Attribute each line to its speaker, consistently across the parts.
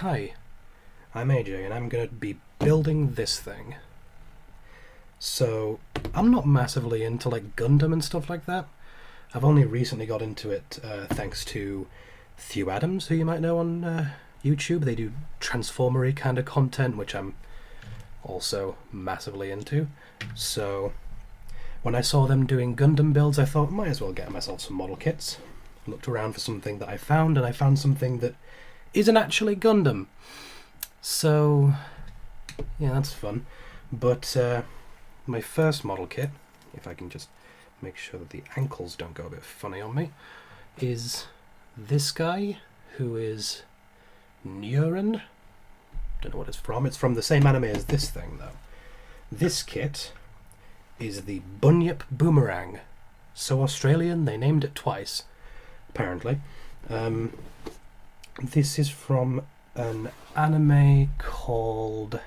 Speaker 1: Hi, I'm AJ and I'm going to be building this thing. So, I'm not massively into like Gundam and stuff like that. I've only recently got into it thanks to Thew Adams, who you might know on YouTube. They do Transformery kind of content, which I'm also massively into. So, when I saw them doing Gundam builds, I thought, might as well get myself some model kits. Looked around for something that I found, and I found something that isn't actually Gundam. So, yeah, that's fun. But my first model kit, if I can just make sure that the ankles don't go a bit funny on me, is this guy, who is Neuron. Don't know what it's from. It's from the same anime as this thing, though. This kit is the Bunyip Boomerang. So Australian, they named it twice, apparently. This is from an anime called...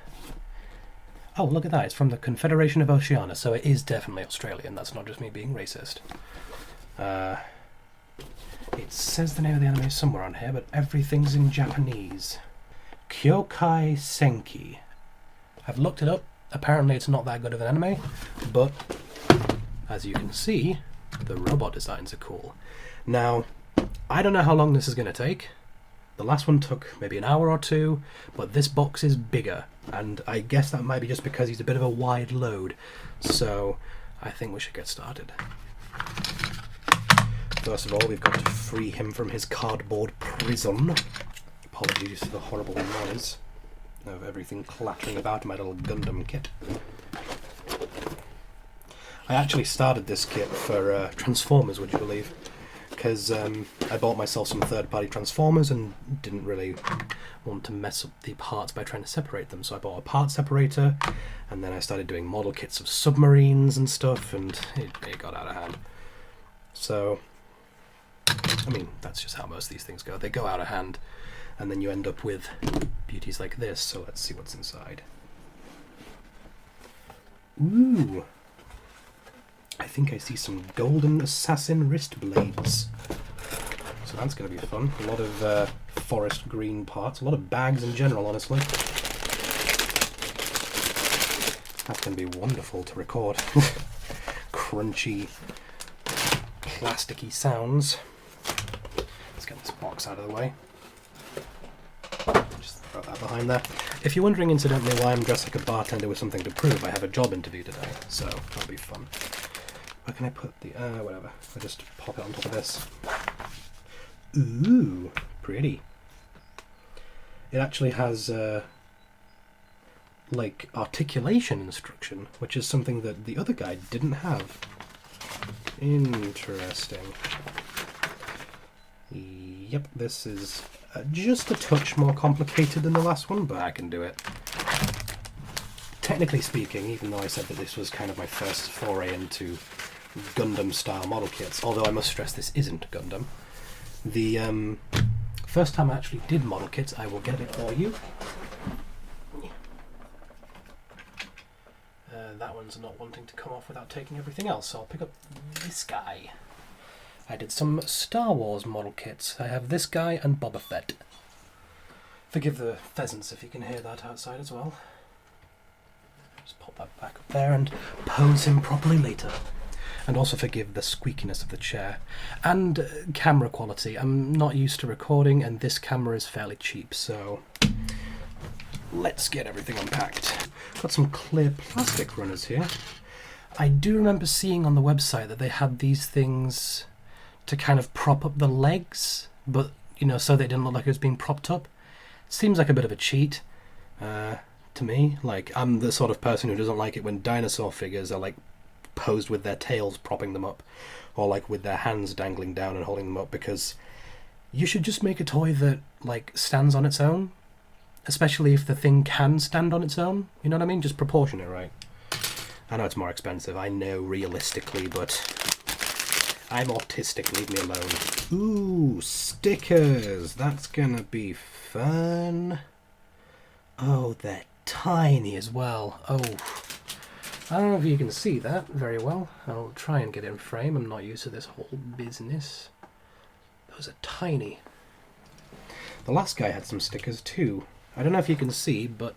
Speaker 1: Oh, look at that. It's from the Confederation of Oceania, so it is definitely Australian. That's not just me being racist. It says the name of the anime somewhere on here, but everything's in Japanese. Kyokai Senki. I've looked it up. Apparently it's not that good of an anime, but as you can see, the robot designs are cool. Now, I don't know how long this is going to take. The last one took maybe an hour or two, but this box is bigger, and I guess that might be just because he's a bit of a wide load, so I think we should get started. First of all, we've got to free him from his cardboard prison. Apologies for the horrible noise of everything clattering about my little Gundam kit. I actually started this kit for Transformers, would you believe? Because I bought myself some third-party Transformers and didn't really want to mess up the parts by trying to separate them. So I bought a part separator, and then I started doing model kits of submarines and stuff, and it got out of hand. So, I mean, that's just how most of these things go. They go out of hand, and then you end up with beauties like this. So let's see what's inside. Ooh! I think I see some golden assassin wrist blades. So that's going to be fun. A lot of forest green parts. A lot of bags in general, honestly. That's going to be wonderful to record. Crunchy, plasticky sounds. Let's get this box out of the way. Just throw that behind there. If you're wondering, incidentally, why I'm dressed like a bartender with something to prove, I have a job interview today. So that'll be fun. Where can I put the... whatever. I'll just pop it on top of this. Ooh, pretty. It actually has, like, articulation instruction, which is something that the other guy didn't have. Interesting. Yep, this is just a touch more complicated than the last one, but I can do it. Technically speaking, even though I said that this was kind of my first foray into Gundam-style model kits, although I must stress this isn't Gundam. The first time I actually did model kits, I will get it for you. That one's not wanting to come off without taking everything else, so I'll pick up this guy. I did some Star Wars model kits. I have this guy and Boba Fett. Forgive the pheasants if you can hear that outside as well. Just pop that back up there and pose him properly later. And also forgive the squeakiness of the chair. And camera quality. I'm not used to recording, and this camera is fairly cheap, so let's get everything unpacked. Got some clear plastic runners here. I do remember seeing on the website that they had these things to kind of prop up the legs, but, you know, so they didn't look like it was being propped up. Seems like a bit of a cheat to me. Like, I'm the sort of person who doesn't like it when dinosaur figures are, like, posed with their tails propping them up, or like with their hands dangling down and holding them up, because you should just make a toy that like stands on its own, especially if the thing can stand on its own, you know what I mean? Just proportion it right. I know it's more expensive, I know realistically, but I'm autistic, leave me alone. Ooh, stickers, that's gonna be fun. Oh, they're tiny as well. Oh, I don't know if you can see that very well. I'll try and get it in frame. I'm not used to this whole business. Those are tiny. The last guy had some stickers too. I don't know if you can see, but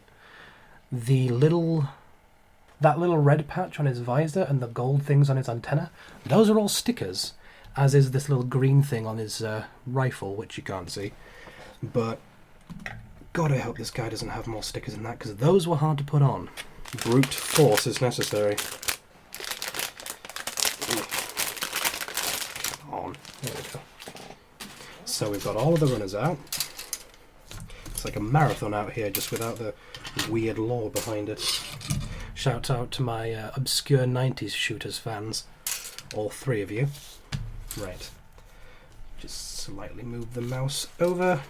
Speaker 1: that little red patch on his visor and the gold things on his antenna, those are all stickers, as is this little green thing on his rifle, which you can't see. But God, I hope this guy doesn't have more stickers than that, because those were hard to put on. Brute force is necessary. Come on. There we go. So we've got all of the runners out. It's like a marathon out here, just without the weird lore behind it. Shout out to my obscure 90s shooters fans. All three of you. Right. Just slightly move the mouse over.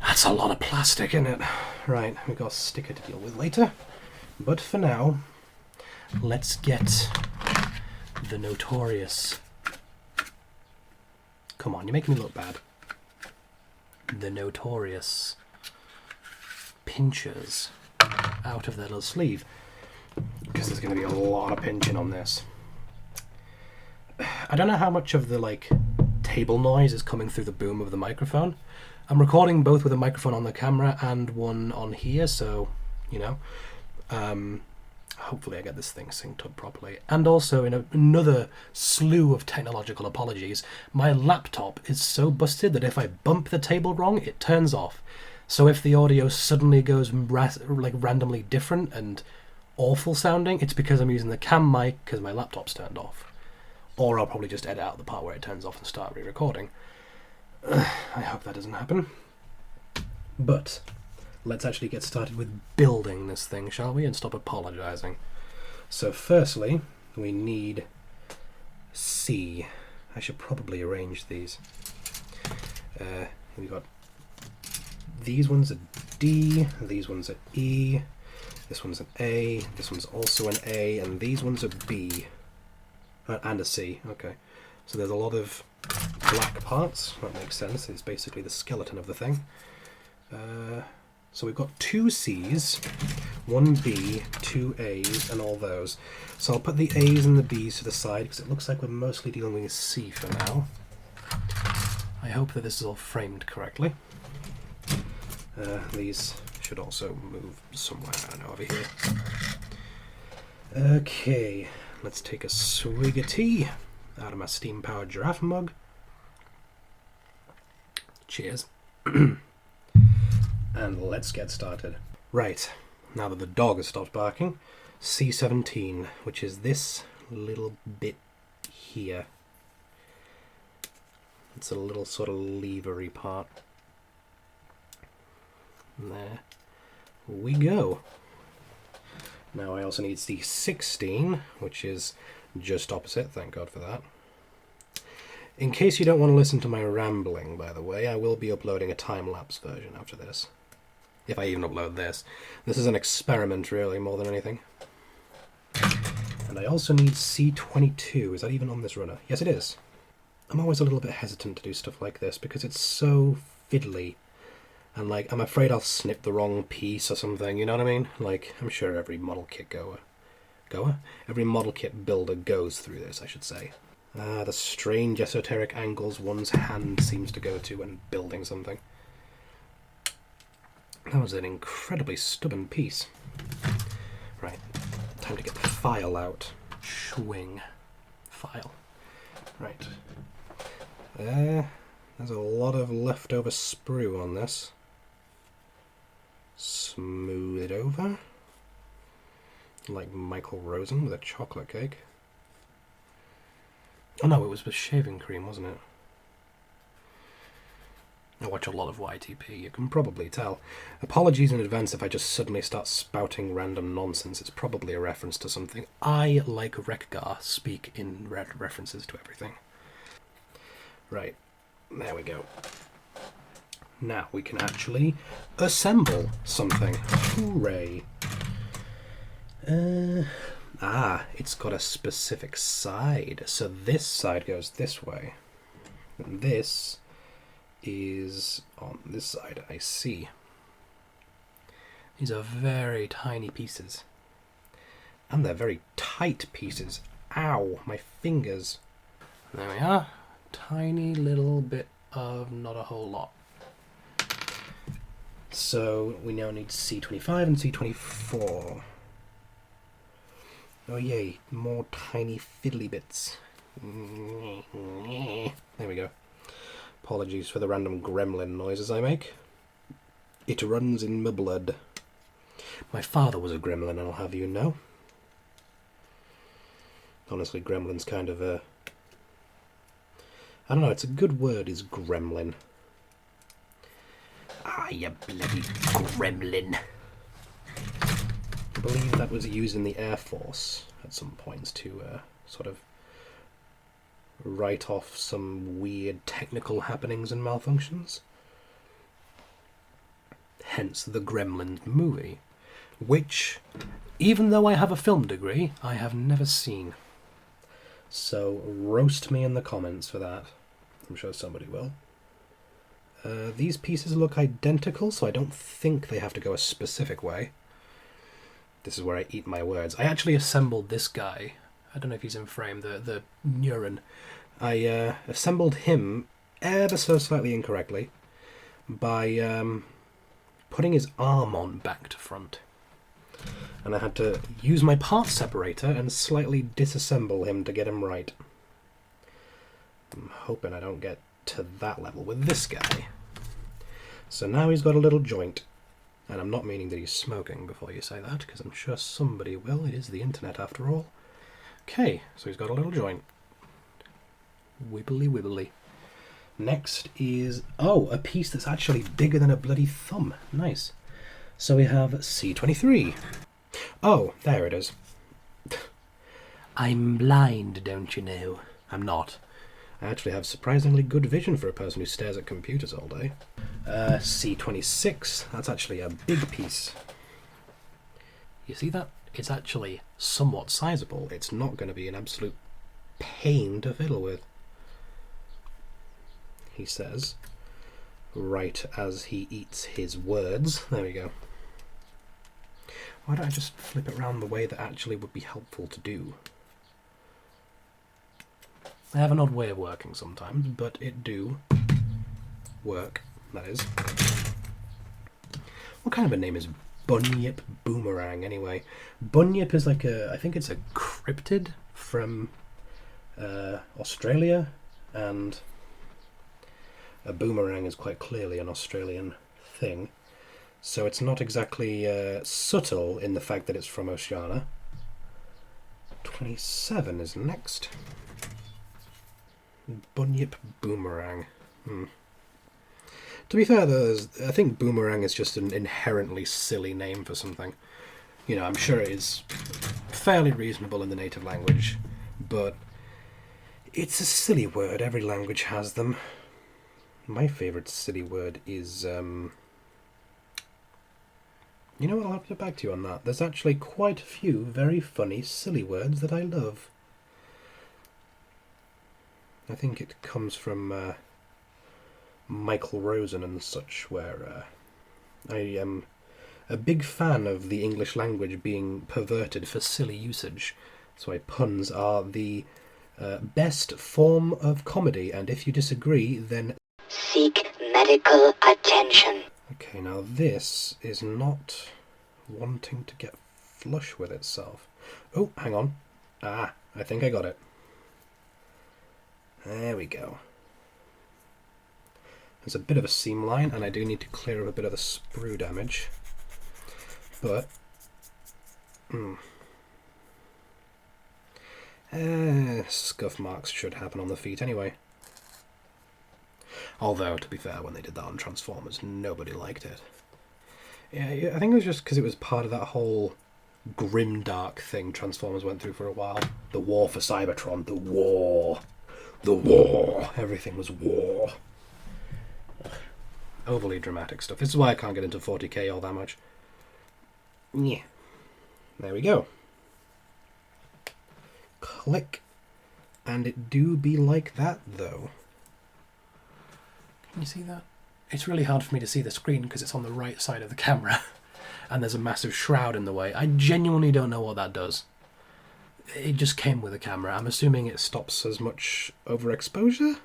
Speaker 1: That's a lot of plastic, isn't it? Right, we've got a sticker to deal with later. But for now, let's get the notorious... Come on, you're making me look bad. The notorious pinchers out of their little sleeve. Because there's going to be a lot of pinching on this. I don't know how much of the table noise is coming through the boom of the microphone. I'm recording both with a microphone on the camera and one on here, so, you know, hopefully I get this thing synced up properly. And also, in another slew of technological apologies, my laptop is so busted that if I bump the table wrong, it turns off. So if the audio suddenly goes randomly different and awful sounding, it's because I'm using the cam mic because my laptop's turned off. Or I'll probably just edit out the part where it turns off and start re-recording. I hope that doesn't happen. But let's actually get started with building this thing, shall we? And stop apologising. So firstly, we need C. I should probably arrange these. We've got these ones at D, these ones at E, this one's an A, this one's also an A, and these ones are B. And a C, okay. So there's a lot of black parts, that makes sense, it's basically the skeleton of the thing. So we've got 2 C's, 1 B, 2 A's, and all those. So I'll put the A's and the B's to the side, because it looks like we're mostly dealing with C for now. I hope that this is all framed correctly. These should also move somewhere, I don't know, over here. Okay, let's take a swig of tea out of my steam-powered giraffe mug. Cheers. And let's get started. Right, now that the dog has stopped barking, C17, which is this little bit here. It's a little sort of levery part. And there we go. Now I also need C16, which is just opposite, thank God for that. In case you don't want to listen to my rambling, by the way, I will be uploading a time-lapse version after this. If I even upload this. This is an experiment, really, more than anything. And I also need C22. Is that even on this runner? Yes, it is. I'm always a little bit hesitant to do stuff like this because it's so fiddly. And, I'm afraid I'll snip the wrong piece or something, you know what I mean? I'm sure every model kit every model kit builder goes through this, I should say. The strange esoteric angles one's hand seems to go to when building something. That was an incredibly stubborn piece. Right, time to get the file out. Swing. File. Right. There's a lot of leftover sprue on this. Smooth it over. Like Michael Rosen with a chocolate cake. Oh no, it was with shaving cream, wasn't it? I watch a lot of YTP, you can probably tell. Apologies in advance if I just suddenly start spouting random nonsense. It's probably a reference to something. I, like Rekgar, speak in references to everything. Right, there we go. Now we can actually assemble something. Hooray. It's got a specific side. So this side goes this way. And this is on this side, I see. These are very tiny pieces. And they're very tight pieces. Ow, my fingers. There we are. Tiny little bit not a whole lot. So we now need C25 and C24. Oh yay, more tiny fiddly bits. There we go. Apologies for the random gremlin noises I make. It runs in my blood. My father was a gremlin, I'll have you know. Honestly, gremlin's kind of a... I don't know, it's a good word, is gremlin. Ah, you bloody gremlin. I believe that was used in the Air Force at some points to sort of write off some weird technical happenings and malfunctions. Hence the Gremlins movie, which, even though I have a film degree, I have never seen. So roast me in the comments for that. I'm sure somebody will. These pieces look identical, so I don't think they have to go a specific way. This is where I eat my words. I actually assembled this guy. I don't know if he's in frame, the Neuron. I assembled him ever so slightly incorrectly by putting his arm on back to front. And I had to use my part separator and slightly disassemble him to get him right. I'm hoping I don't get to that level with this guy. So now he's got a little joint. And I'm not meaning that he's smoking before you say that, because I'm sure somebody will. It is the internet after all. Okay, so he's got a little joint. Wibbly wibbly. Next is, oh, a piece that's actually bigger than a bloody thumb. Nice. So we have C23. Oh, there it is. I'm blind, don't you know? I'm not. I actually have surprisingly good vision for a person who stares at computers all day. C26, that's actually a big piece. You see that? It's actually somewhat sizable. It's not going to be an absolute pain to fiddle with. He says, right as he eats his words. There we go. Why don't I just flip it around the way that actually would be helpful to do? I have an odd way of working sometimes, but it do work, that is. What kind of a name is Bunyip Boomerang, anyway? Bunyip is like I think it's a cryptid from Australia, and a boomerang is quite clearly an Australian thing. So it's not exactly subtle in the fact that it's from Oceania. 27 is next. Bunyip Boomerang. To be fair, though, I think Boomerang is just an inherently silly name for something. You know, I'm sure it is fairly reasonable in the native language, but it's a silly word. Every language has them. My favourite silly word is... You know what, I'll have to get back to you on that. There's actually quite a few very funny, silly words that I love. I think it comes from Michael Rosen and such, where I am a big fan of the English language being perverted for silly usage. That's why puns are the best form of comedy, and if you disagree, then... seek medical attention. Okay, now this is not wanting to get flush with itself. Oh, hang on. Ah, I think I got it. There we go. There's a bit of a seam line, and I do need to clear up a bit of the sprue damage. But... scuff marks should happen on the feet anyway. Although, to be fair, when they did that on Transformers, nobody liked it. Yeah, I think it was just because it was part of that whole grimdark thing Transformers went through for a while. The war for Cybertron. The war. The war. Everything was war. Overly dramatic stuff. This is why I can't get into 40k all that much. Yeah. There we go. Click. And it do be like that, though. Can you see that? It's really hard for me to see the screen because it's on the right side of the camera and there's a massive shroud in the way. I genuinely don't know what that does. It just came with the camera. I'm assuming it stops as much overexposure?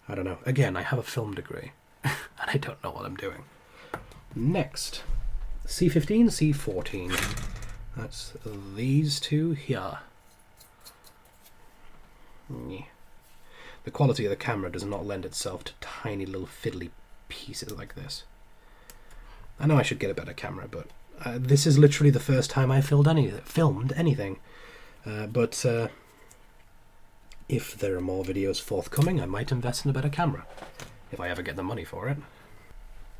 Speaker 1: I don't know. Again, I have a film degree, and I don't know what I'm doing. Next, C15, C14. That's these two here. The quality of the camera does not lend itself to tiny little fiddly pieces like this. I know I should get a better camera, but this is literally the first time I filmed anything. But if there are more videos forthcoming, I might invest in a better camera, if I ever get the money for it.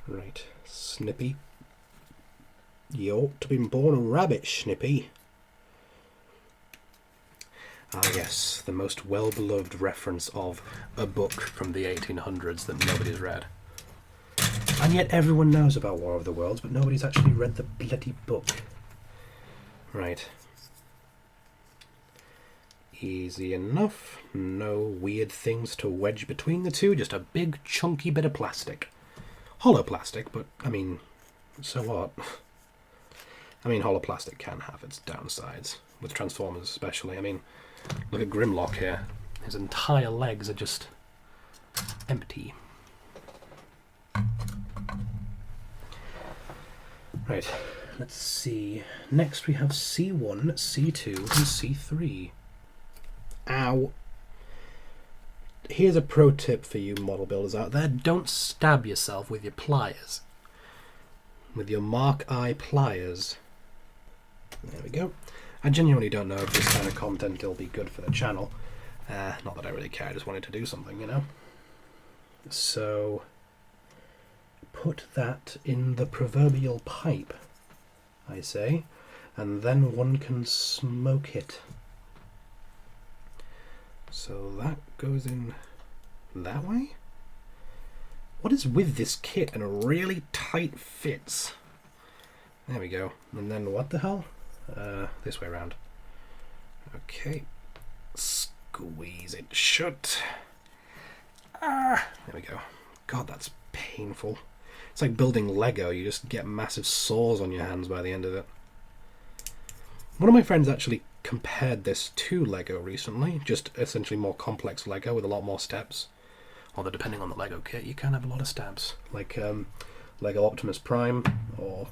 Speaker 1: Right, Snippy. You ought to be born a rabbit, Snippy. Ah yes, the most well-beloved reference of a book from the 1800s that nobody's read. And yet everyone knows about War of the Worlds, but nobody's actually read the bloody book. Right. Easy enough. No weird things to wedge between the two, just a big chunky bit of plastic. Hollow plastic, but, I mean, so what? I mean, hollow plastic can have its downsides, with Transformers especially. I mean, look at Grimlock here. His entire legs are just empty. Right, let's see. Next we have C1, C2, and C3. Ow. Here's a pro tip for you model builders out there. Don't stab yourself with your pliers. With your Mark I pliers. There we go. I genuinely don't know if this kind of content will be good for the channel. Not that I really care, I just wanted to do something, you know? So, put that in the proverbial pipe, I say, and then one can smoke it. So that goes in that way? What is with this kit and really tight fits? There we go. And then what the hell? This way around. Okay. Squeeze it shut. Ah, there we go. God, that's painful. It's like building Lego. You just get massive sores on your hands by the end of it. One of my friends actually compared this to Lego recently. Just essentially more complex Lego with a lot more steps. Although depending on the Lego kit, you can have a lot of steps. Like Lego Optimus Prime, or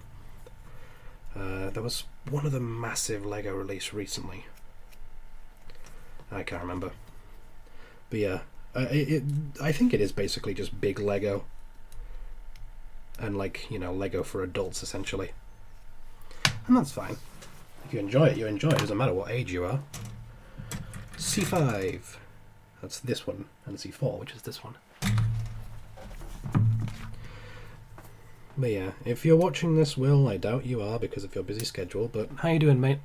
Speaker 1: there was one of the massive Lego released recently. I can't remember. But yeah, I think it is basically just big Lego. And like, you know, Lego for adults essentially. And that's fine. If you enjoy it, you enjoy it. It doesn't matter what age you are. C5. That's this one. And C4, which is this one. But yeah, if you're watching this, Will, I doubt you are because of your busy schedule, but how you doing, mate?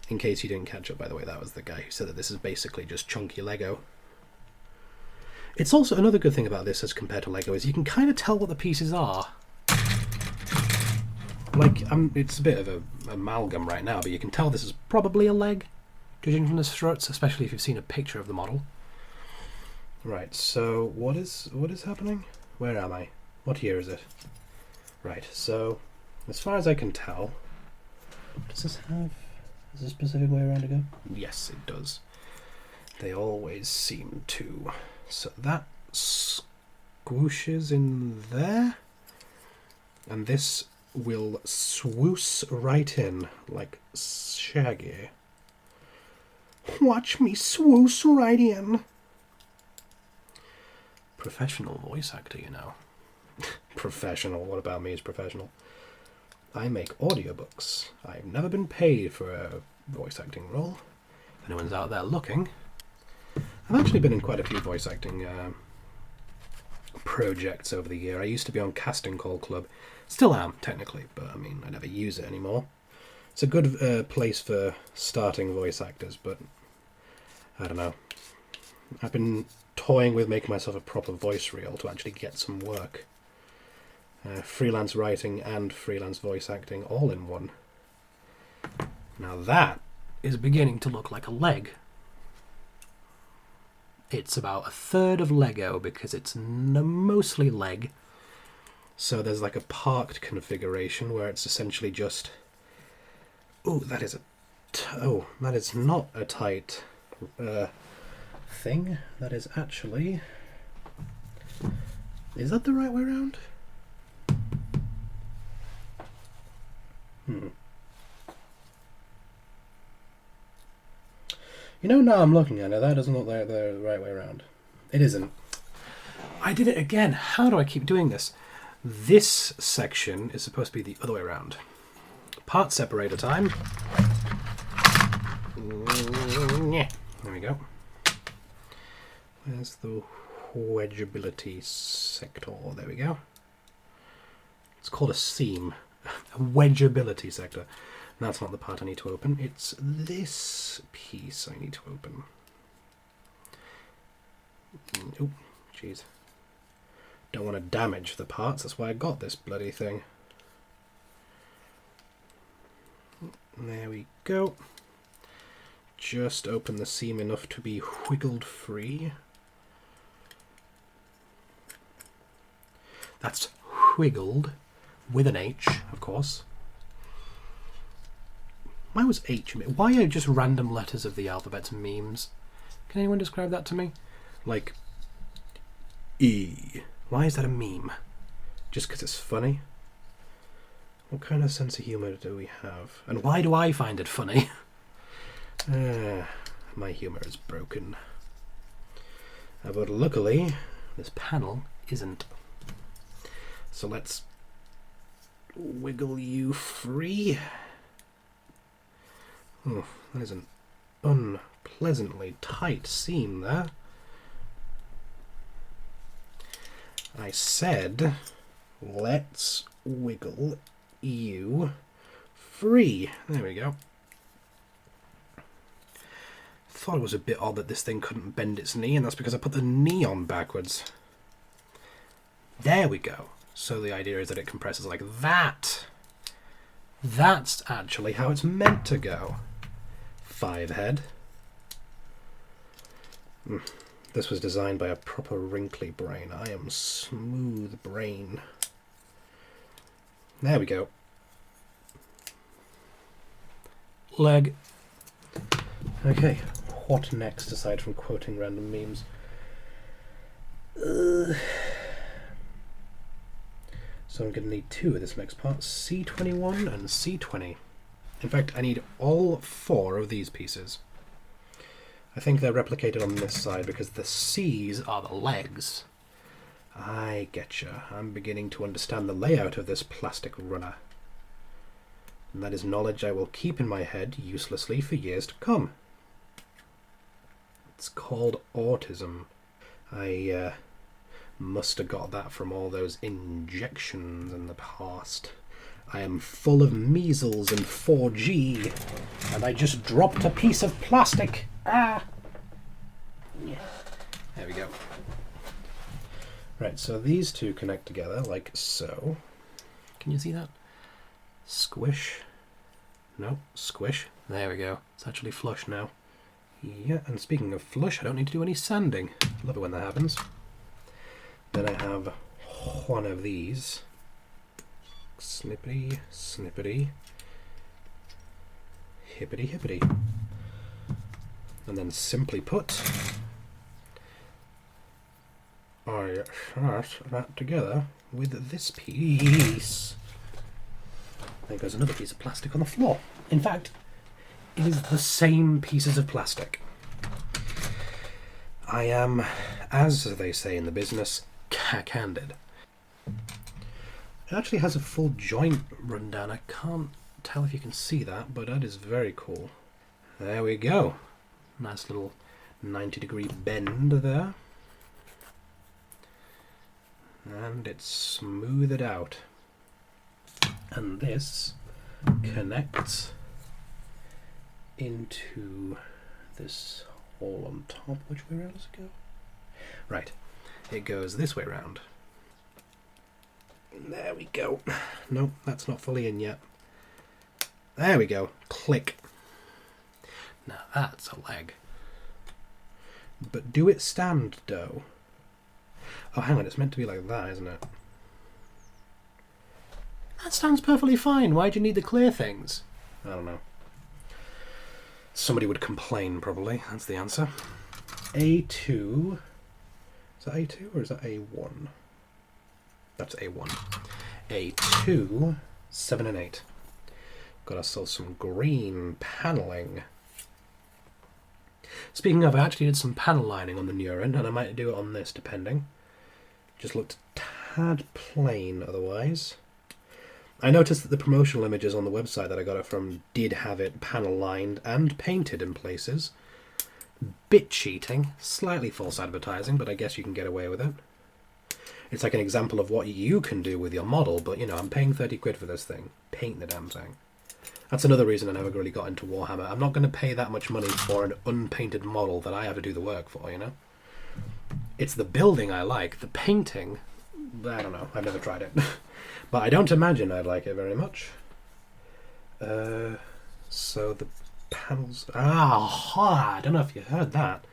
Speaker 1: In case you didn't catch up, by the way, that was the guy who said that this is basically just chunky Lego. It's also another good thing about this as compared to Lego is you can kind of tell what the pieces are. Like, it's a bit of an amalgam right now, but you can tell this is probably a leg, judging from the struts, especially if you've seen a picture of the model. Right, so what is happening? Where am I? What year is it? Right, so as far as I can tell, does this have a specific way around to go? Yes, it does. They always seem to. So that squooshes in there, and this will swoosh right in like Shaggy. Watch me swoosh right in. Professional voice actor, you know. Professional, what about me is professional? I make audiobooks. I've never been paid for a voice acting role. If anyone's out there looking, I've actually been in quite a few voice acting projects over the year. I used to be on Casting Call Club. Still am, technically, but I mean, I never use it anymore. It's a good place for starting voice actors, but I don't know. I've been toying with making myself a proper voice reel to actually get some work. Freelance writing and freelance voice acting all in one. Now that is beginning to look like a leg. It's about a third of Lego because it's mostly leg. So there's like a parked configuration where it's essentially just... Oh, that is that is not a tight thing. That is actually Is that the right way around? You know, now I'm looking at it, that doesn't look like the right way around. It isn't. I did it again. How do I keep doing this? This section is supposed to be the other way around. Part separator time. There we go. Where's the wedgeability sector? There we go. It's called a seam. A wedgeability sector. That's not the part I need to open. It's this piece I need to open. Oh, jeez. Don't want to damage the parts. That's why I got this bloody thing. There we go. Just open the seam enough to be wiggled free. That's wiggled with an H, of course. Why was H? Why are just random letters of the alphabet memes? Can anyone describe that to me? Like E. Why is that a meme? Just because it's funny? What kind of sense of humour do we have? And why do I find it funny? My humour is broken. But luckily, this panel isn't. So let's wiggle you free. Oh, that is an unpleasantly tight seam there. I said, let's wiggle you free. There we go. Thought it was a bit odd that this thing couldn't bend its knee, and that's because I put the knee on backwards. There we go. So the idea is that it compresses like that. That's actually how it's meant to go. 5 head. This was designed by a proper wrinkly brain. I am smooth brain. There we go. Leg. Okay, what next aside from quoting random memes? So I'm going to need 2 of this next part, C21 and C20. In fact, I need all 4 of these pieces. I think they're replicated on this side because the C's are the legs. I getcha. I'm beginning to understand the layout of this plastic runner. And that is knowledge I will keep in my head uselessly for years to come. It's called autism. I must have got that from all those injections in the past. I am full of measles and 4G, and I just dropped a piece of plastic. Ah! Yeah. There we go. Right, so these two connect together like so. Can you see that? Squish. No, squish. There we go. It's actually flush now. Yeah, and speaking of flush, I don't need to do any sanding. Love it when that happens. Then I have one of these. Snippety, snippety. Hippity, hippity. And then simply put, I shut that together with this piece. There goes another piece of plastic on the floor. In fact, it is the same pieces of plastic. I am, as they say in the business, cack-handed. It actually has a full joint rundown. I can't tell if you can see that, but that is very cool. There we go. Nice little 90-degree bend there. And it's smoothed out. And this connects into this hole on top. Which way around does it go? Right. It goes this way around. There we go. Nope, that's not fully in yet. There we go. Click. Now that's a leg. But do it stand, though? Oh, hang on, it's meant to be like that, isn't it? That stands perfectly fine. Why do you need the clear things? I don't know. Somebody would complain, probably. That's the answer. A2, Is that A2 or is that A1? That's A1. A2, 7 and 8. Got ourselves some green paneling. Speaking of, I actually did some panel lining on the Neuron, and I might do it on this, depending. Just looked a tad plain otherwise. I noticed that the promotional images on the website that I got it from did have it panel lined and painted in places. Bit cheating, slightly false advertising, but I guess you can get away with it. It's like an example of what you can do with your model, but you know, I'm paying 30 quid for this thing. Paint the damn thing. That's another reason I never really got into Warhammer. I'm not going to pay that much money for an unpainted model that I have to do the work for, you know? It's the building I like. The painting, I don't know. I've never tried it. But I don't imagine I'd like it very much. So the panels... I don't know if you heard that.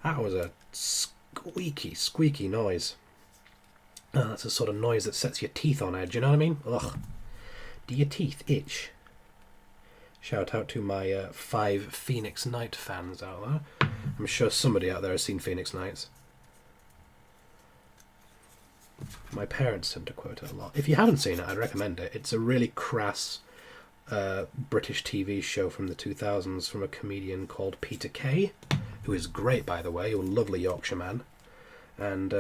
Speaker 1: That was a squeaky noise. That's a sort of noise that sets your teeth on edge, you know what I mean? Ugh. Do your teeth itch? Shout out to my 5 Phoenix Knight fans out there. I'm sure somebody out there has seen Phoenix Knights. My parents tend to quote it a lot. If you haven't seen it, I'd recommend it. It's a really crass British TV show from the 2000s from a comedian called Peter Kay, who is great, by the way, a lovely Yorkshireman. And,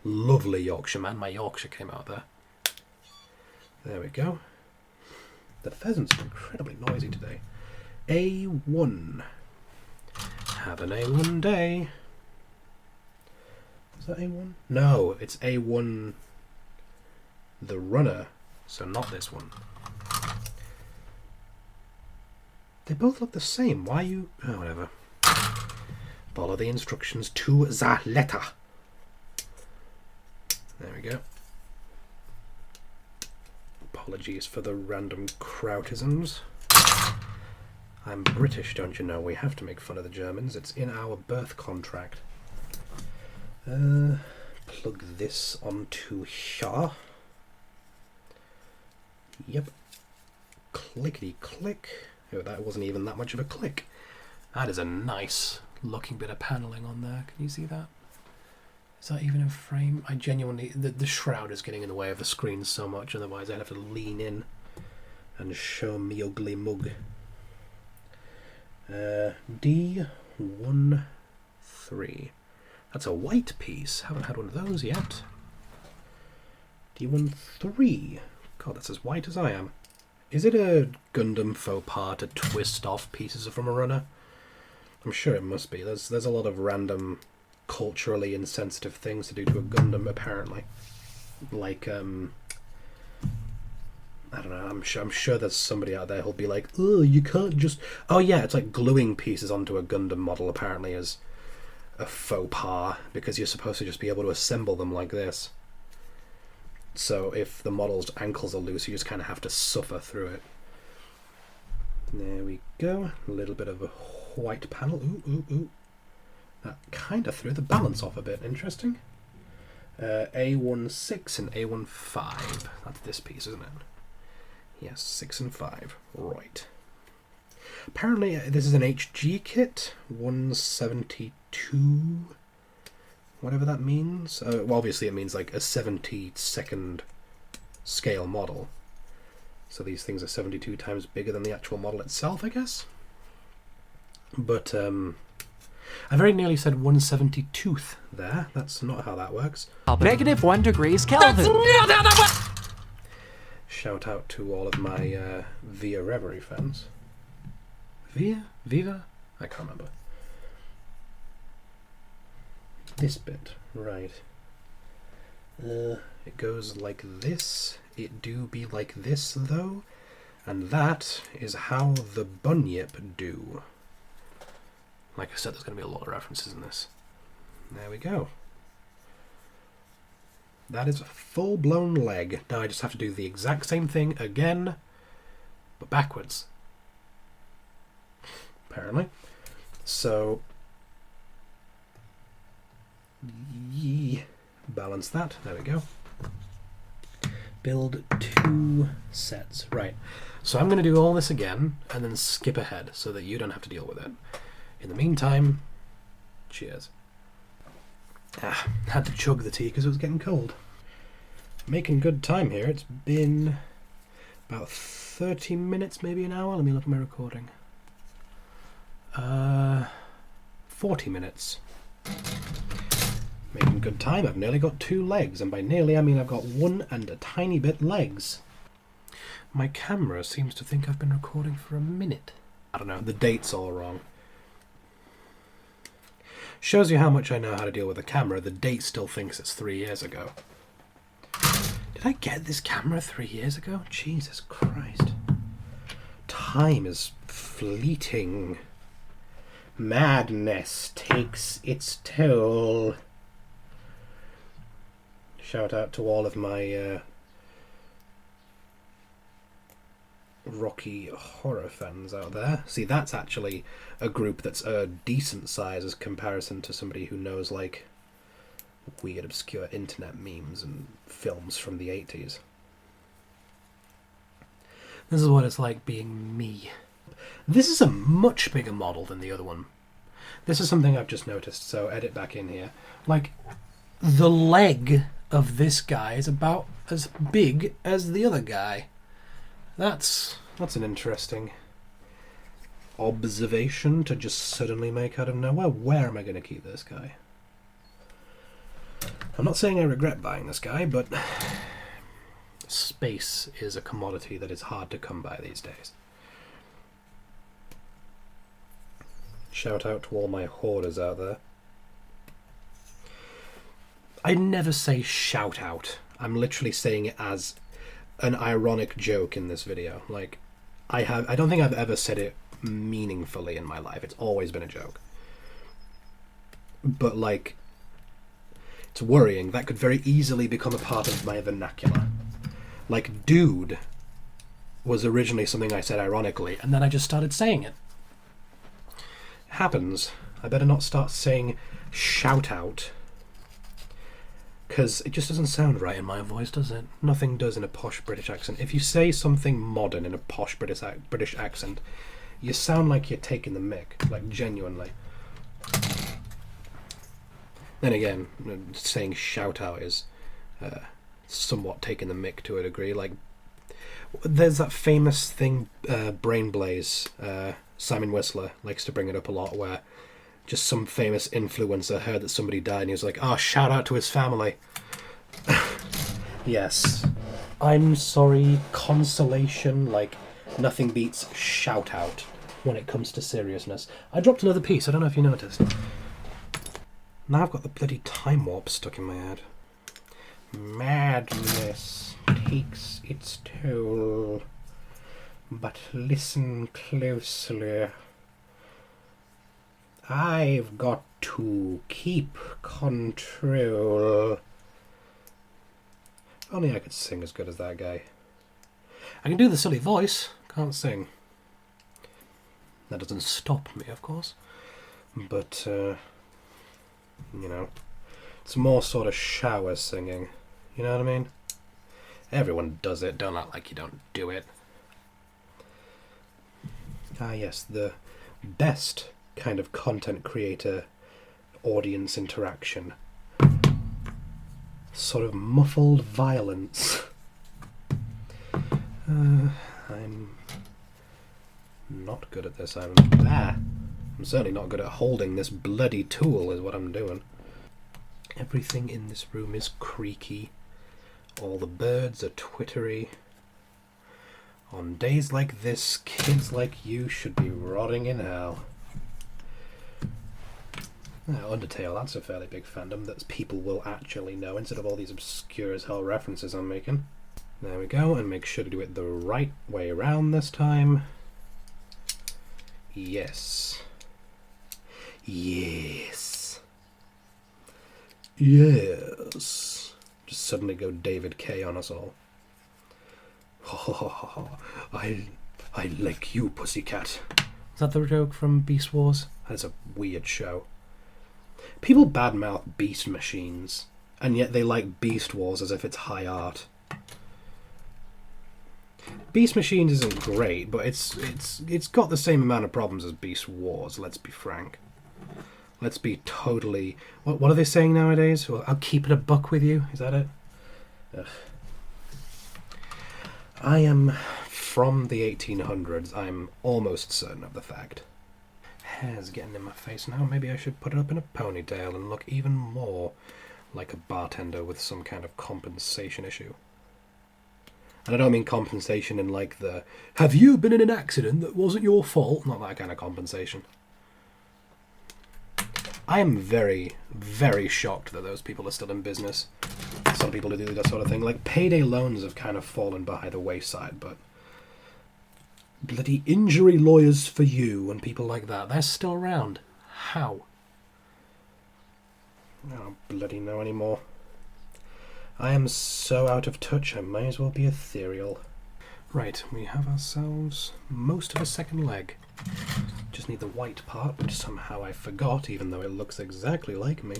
Speaker 1: lovely Yorkshireman. My Yorkshire came out there. There we go. The pheasants are incredibly noisy today. A1. Have an A1 day. Is that A1? No, it's A1 the runner, so not this one. They both look the same. Why you... Oh, whatever. Follow the instructions to the letter. There we go. Apologies for the random krautisms. I'm British, don't you know? We have to make fun of the Germans. It's in our birth contract. Plug this onto here. Yep. Clickety click. Oh, that wasn't even that much of a click. That is a nice looking bit of paneling on there. Can you see that? Is that even in frame? I genuinely... The shroud is getting in the way of the screen so much, otherwise I'd have to lean in and show me ugly mug. D13. That's a white piece. Haven't had one of those yet. D13. God, that's as white as I am. Is it a Gundam faux pas to twist off pieces from a runner? I'm sure it must be. There's a lot of random culturally insensitive things to do to a Gundam, apparently. Like, I don't know, I'm sure there's somebody out there who'll be like, oh, you can't just... Oh yeah, it's like gluing pieces onto a Gundam model, apparently, is a faux pas, because you're supposed to just be able to assemble them like this. So if the model's ankles are loose, you just kind of have to suffer through it. There we go. A little bit of a white panel. Ooh. That kind of threw the balance off a bit. Interesting. A16 and A15. That's this piece, isn't it? Yes, 6 and 5. Right. Apparently this is an HG kit. 172. Whatever that means. Well, obviously it means like a 72nd scale model. So these things are 72 times bigger than the actual model itself, I guess. But, I very nearly said 172th there. That's not how that works.
Speaker 2: -1 degrees Kelvin.
Speaker 3: That's not how that works!
Speaker 1: Shout out to all of my Via Reverie fans. Viva? I can't remember. This bit, right. It goes like this. It do be like this, though. And that is how the Bunyip do. Like I said, there's going to be a lot of references in this. There we go. That is a full-blown leg. Now I just have to do the exact same thing again, but backwards. Apparently. So, balance that. There we go. Build 2 sets. Right. So I'm going to do all this again and then skip ahead so that you don't have to deal with it. In the meantime, cheers. Had to chug the tea because it was getting cold. Making good time here. It's been about 30 minutes, maybe an hour. Let me look at my recording. 40 minutes. Making good time. I've nearly got 2 legs, and by nearly I mean I've got 1 and a tiny bit legs. My camera seems to think I've been recording for a minute. I don't know, the date's all wrong. Shows you how much I know how to deal with a camera. The date still thinks it's 3 years ago. Did I get this camera 3 years ago? Jesus Christ. Time is fleeting. Madness takes its toll. Shout out to all of my Rocky horror fans out there. See, that's actually a group that's a decent size as comparison to somebody who knows, like, weird, obscure internet memes and films from the 80s. This is what it's like being me. This is a much bigger model than the other one. This is something I've just noticed, so edit back in here. Like, the leg of this guy is about as big as the other guy. That's an interesting observation to just suddenly make out of nowhere. Where am I going to keep this guy? I'm not saying I regret buying this guy, but space is a commodity that is hard to come by these days. Shout out to all my hoarders out there. I never say shout out. I'm literally saying it as an ironic joke in this video. Like, I don't think I've ever said it meaningfully in my life. It's always been a joke. But, like, it's worrying. That could very easily become a part of my vernacular. Like, dude was originally something I said ironically, and then I just started saying it. Happens. I better not start saying shout out, because it just doesn't sound right in my voice, does it? Nothing does in a posh British accent. If you say something modern in a posh British accent, you sound like you're taking the mick, like genuinely. Then again, saying shout out is somewhat taking the mick to a degree. Like, there's that famous thing, Brain Blaze, Simon Whistler likes to bring it up a lot, where just some famous influencer heard that somebody died and he was like, oh, shout out to his family. Yes. I'm sorry, consolation, like, nothing beats shout out when it comes to seriousness. I dropped another piece, I don't know if you noticed. Now I've got the bloody time warp stuck in my head. Madness takes its toll. But listen closely. I've got to keep control. Only I could sing as good as that guy. I can do the silly voice, can't sing. That doesn't stop me, of course. But, you know, it's more sort of shower singing. You know what I mean? Everyone does it, don't act like you don't do it. Ah yes, the best kind of content creator audience interaction. Sort of muffled violence. I'm not good at this. I'm certainly not good at holding this bloody tool is what I'm doing. Everything in this room is creaky. All the birds are twittery. On days like this, kids like you should be rotting in hell. Undertale, that's a fairly big fandom that people will actually know instead of all these obscure as hell references I'm making. There we go, and make sure to do it the right way around this time. Yes. Yes. Yes. Just suddenly go David K on us all. I like you, pussycat. Is that the joke from Beast Wars? That's a weird show. People badmouth Beast Machines, and yet they like Beast Wars as if it's high art. Beast Machines isn't great, but it's got the same amount of problems as Beast Wars, let's be frank. Let's be totally... What are they saying nowadays? Well, I'll keep it a buck with you. Is that it? Ugh. I am from the 1800s. I'm almost certain of the fact. Hair's getting in my face now. Maybe I should put it up in a ponytail and look even more like a bartender with some kind of compensation issue. And I don't mean compensation in like the, have you been in an accident that wasn't your fault? Not that kind of compensation. I am very, very shocked that those people are still in business. Some people who do that sort of thing. Like, payday loans have kind of fallen by the wayside, but bloody injury lawyers for you and people like that, they're still around. How? I don't bloody know anymore. I am so out of touch, I may as well be ethereal. Right, we have ourselves most of a second leg. Just need the white part, which somehow I forgot, even though it looks exactly like me.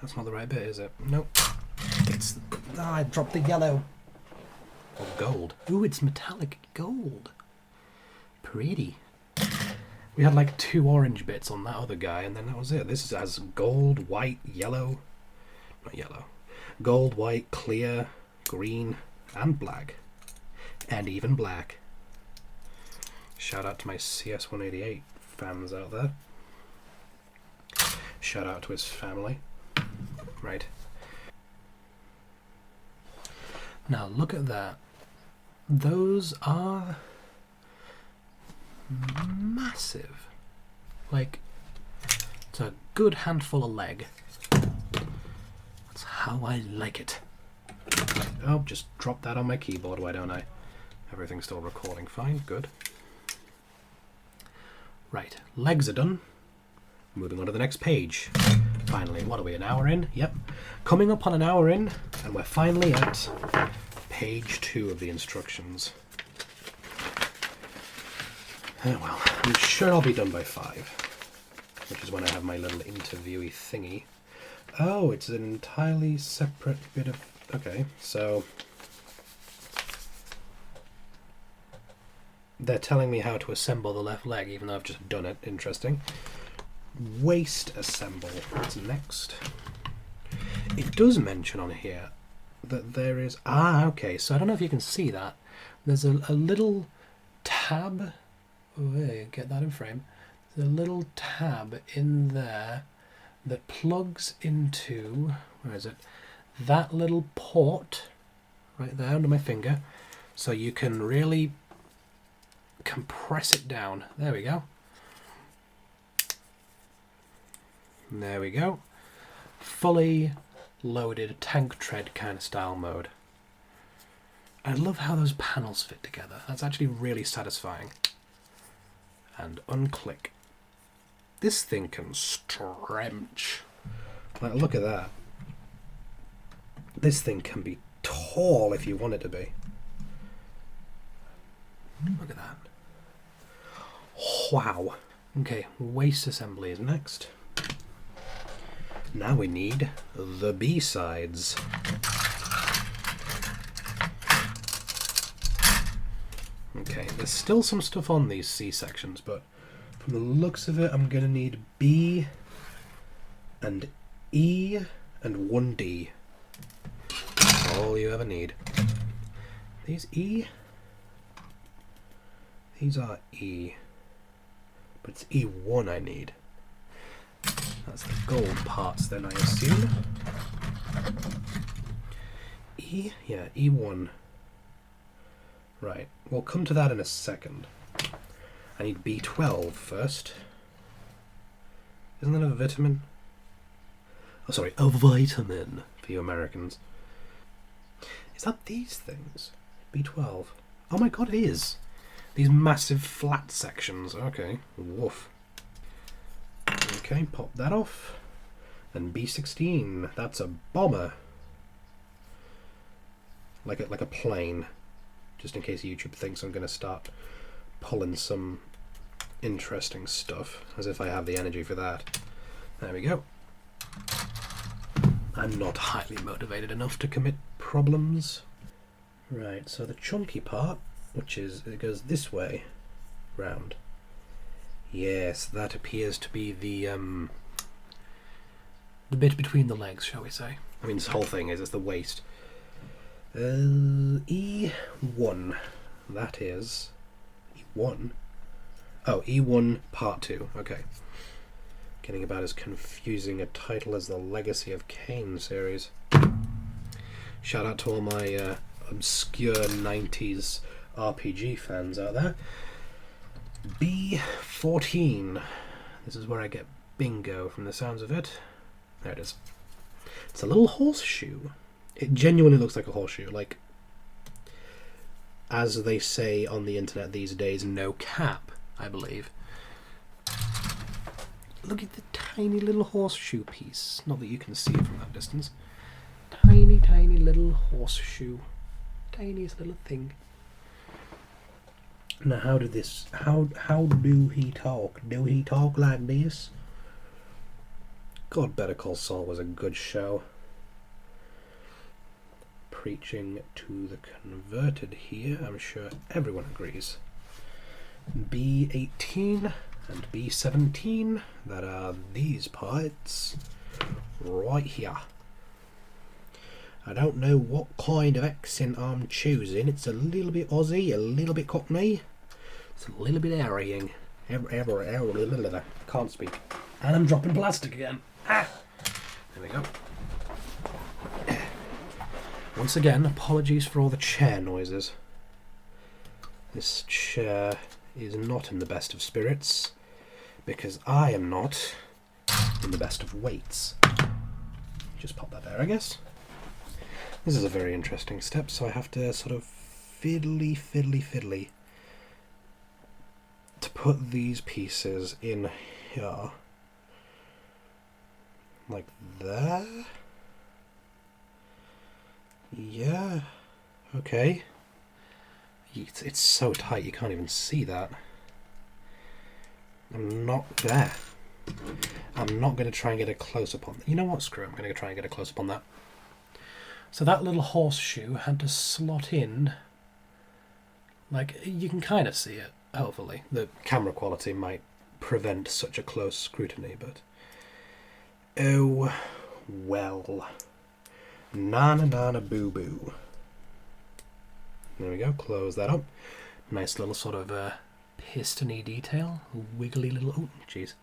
Speaker 1: That's not the right bit, is it? Nope. It's... Ah, I dropped the yellow. Or gold. Ooh, it's metallic gold. Pretty. We had like 2 orange bits on that other guy, and then that was it. This has gold, white, yellow. Not yellow. Gold, white, clear, green, and black. And even black. Shout out to my CS188 fans out there. Shout out to his family. Right. Now look at that. Those are massive. Like, it's a good handful of leg. That's how I like it. Oh, just drop that on my keyboard, why don't I? Everything's still recording fine, good. Right, legs are done. Moving on to the next page. Finally, what are we, an hour in? Yep. Coming up on an hour in, and we're finally at page 2 of the instructions. Oh well, I'm sure I'll be done by 5, which is when I have my little interviewee thingy. Oh, it's an entirely separate bit of... Okay, so... They're telling me how to assemble the left leg, even though I've just done it. Interesting. Waist assemble. What's next? It does mention on here that there is... Ah, okay, so I don't know if you can see that. There's a little tab... Oh, there, get that in frame. There's a little tab in there that plugs into... Where is it? That little port right there under my finger. So you can really compress it down. There we go. There we go. Fully loaded tank tread kind of style mode. I love how those panels fit together. That's actually really satisfying. And unclick. This thing can stretch. Like, look at that. This thing can be tall if you want it to be. Look at that. Wow. Okay, waist assembly is next. Now we need the B-sides. Okay, there's still some stuff on these C sections, but from the looks of it, I'm going to need B and E and 1D. That's all you ever need. These E? These are E. But it's E1 I need. That's the gold parts then, I assume. E? Yeah, E1. Right, we'll come to that in a second. I need B12 first. Isn't that a vitamin? Oh, sorry, a vitamin for you Americans. Is that these things? B12. Oh my god, it is. These massive flat sections. Okay, woof. Okay, pop that off. And B16, that's a bomber. Like a plane. Just in case YouTube thinks I'm going to start pulling some interesting stuff. As if I have the energy for that. There we go. I'm not highly motivated enough to commit problems. Right, so the chunky part, which is, it goes this way, round. Yes, that appears to be the bit between the legs, shall we say. I mean, this whole thing is the waist. E1. That is... E1? Oh, E1 Part 2. Okay. Getting about as confusing a title as the Legacy of Kain series. Shout out to all my obscure 90s RPG fans out there. B14. This is where I get bingo from the sounds of it. There it is. It's a little horseshoe. It genuinely looks like a horseshoe. Like, as they say on the internet these days, no cap, I believe. Look at the tiny little horseshoe piece. Not that you can see it from that distance. Tiny, tiny little horseshoe. Tiniest little thing. Now, how do do he talk? Do he talk like this? God, Better Call Saul was a good show. Preaching to the converted here, I'm sure everyone agrees. B18 and B17, that are these parts right here. I don't know what kind of accent I'm choosing. It's a little bit Aussie, a little bit Cockney. It's a little bit harrying. Can't speak. And I'm dropping plastic again. Ah! There we go. Once again, apologies for all the chair noises. This chair is not in the best of spirits, because I am not in the best of weights. Just pop that there, I guess. This is a very interesting step, so I have to sort of fiddly to put these pieces in here. Like that. Yeah. Okay. It's so tight you can't even see that. I'm not there. I'm not going to try and get a close-up on that. You know what? Screw it. I'm going to try and get a close-up on that. So that little horseshoe had to slot in. Like, you can kind of see it, hopefully. The camera quality might prevent such a close scrutiny, but... oh, well. Nana boo-boo. There we go, close that up. Nice little sort of piston-y detail. Wiggly little... oh, jeez.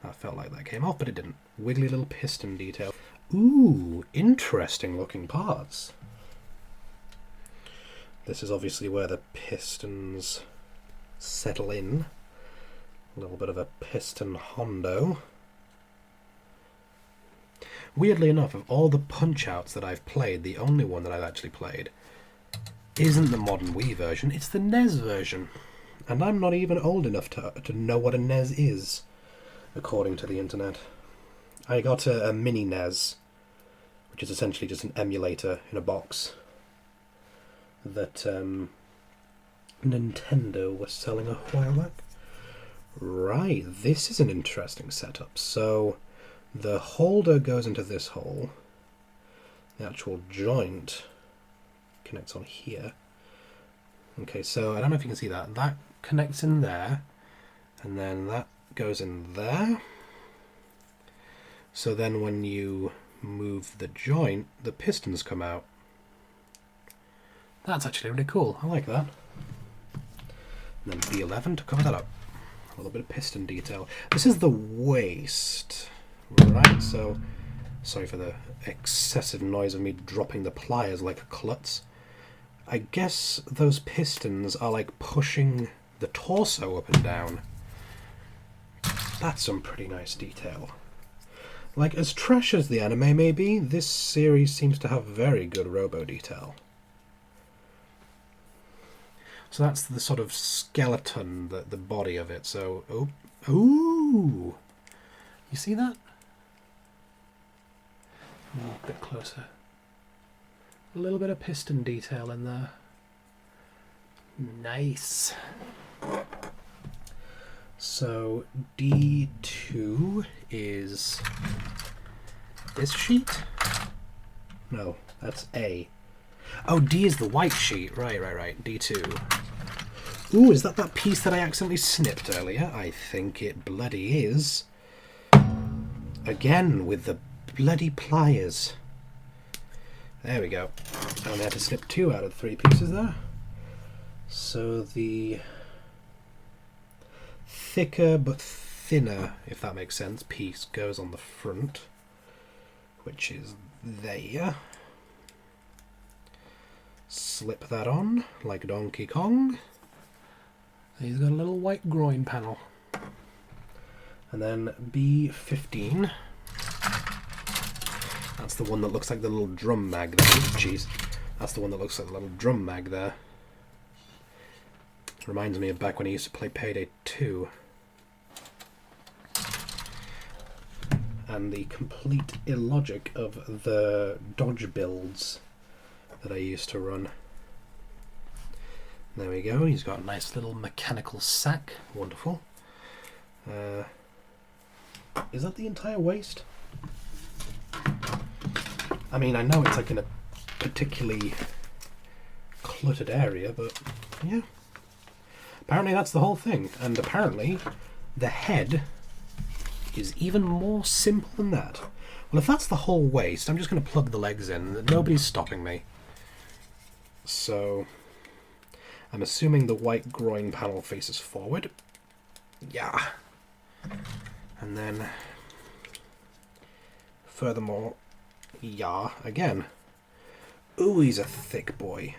Speaker 1: That felt like that came off, but it didn't. Wiggly little piston detail. Ooh, interesting looking parts. This is obviously where the pistons settle in. A little bit of a piston hondo. Weirdly enough, of all the Punch-Outs that I've played, the only one that I've actually played isn't the modern Wii version, it's the NES version. And I'm not even old enough to know what a NES is, according to the internet. I got a mini NES, which is essentially just an emulator in a box that Nintendo was selling a while back. Right, this is an interesting setup. So the holder goes into this hole. The actual joint connects on here. Okay, so I don't know if you can see that. That connects in there, and then that goes in there. So then when you move the joint, the pistons come out. That's actually really cool. I like that. And then B11 to cover that up. A little bit of piston detail. This is the waist. Right, so sorry for the excessive noise of me dropping the pliers like a klutz. I guess those pistons are like pushing the torso up and down. That's some pretty nice detail. Like, as trash as the anime may be, this series seems to have very good robo detail. So that's the sort of skeleton, the body of it. So, oh, ooh, you see that? A bit closer. A little bit of piston detail in there. Nice. So D2 is this sheet? No, that's A. Oh, D is the white sheet. Right. D2. Ooh, is that piece that I accidentally snipped earlier? I think it bloody is. Again, with the bloody pliers. There we go. I only had to snip 2 out of 3 pieces there. So the thicker but thinner, if that makes sense, piece goes on the front, which is there. Slip that on like Donkey Kong. He's got a little white groin panel. And then B15. That's the one that looks like the little drum mag there. Jeez. That's the one that looks like the little drum mag there. Reminds me of back when I used to play Payday 2. And the complete illogic of the dodge builds that I used to run. There we go, he's got a nice little mechanical sack. Wonderful. Is that the entire waist? I mean, I know it's like in a particularly cluttered area, but yeah. Apparently that's the whole thing. And apparently the head is even more simple than that. Well, if that's the whole waist, I'm just going to plug the legs in. Nobody's stopping me. So I'm assuming the white groin panel faces forward. Yeah. And then furthermore, yeah, again. Ooh, he's a thick boy.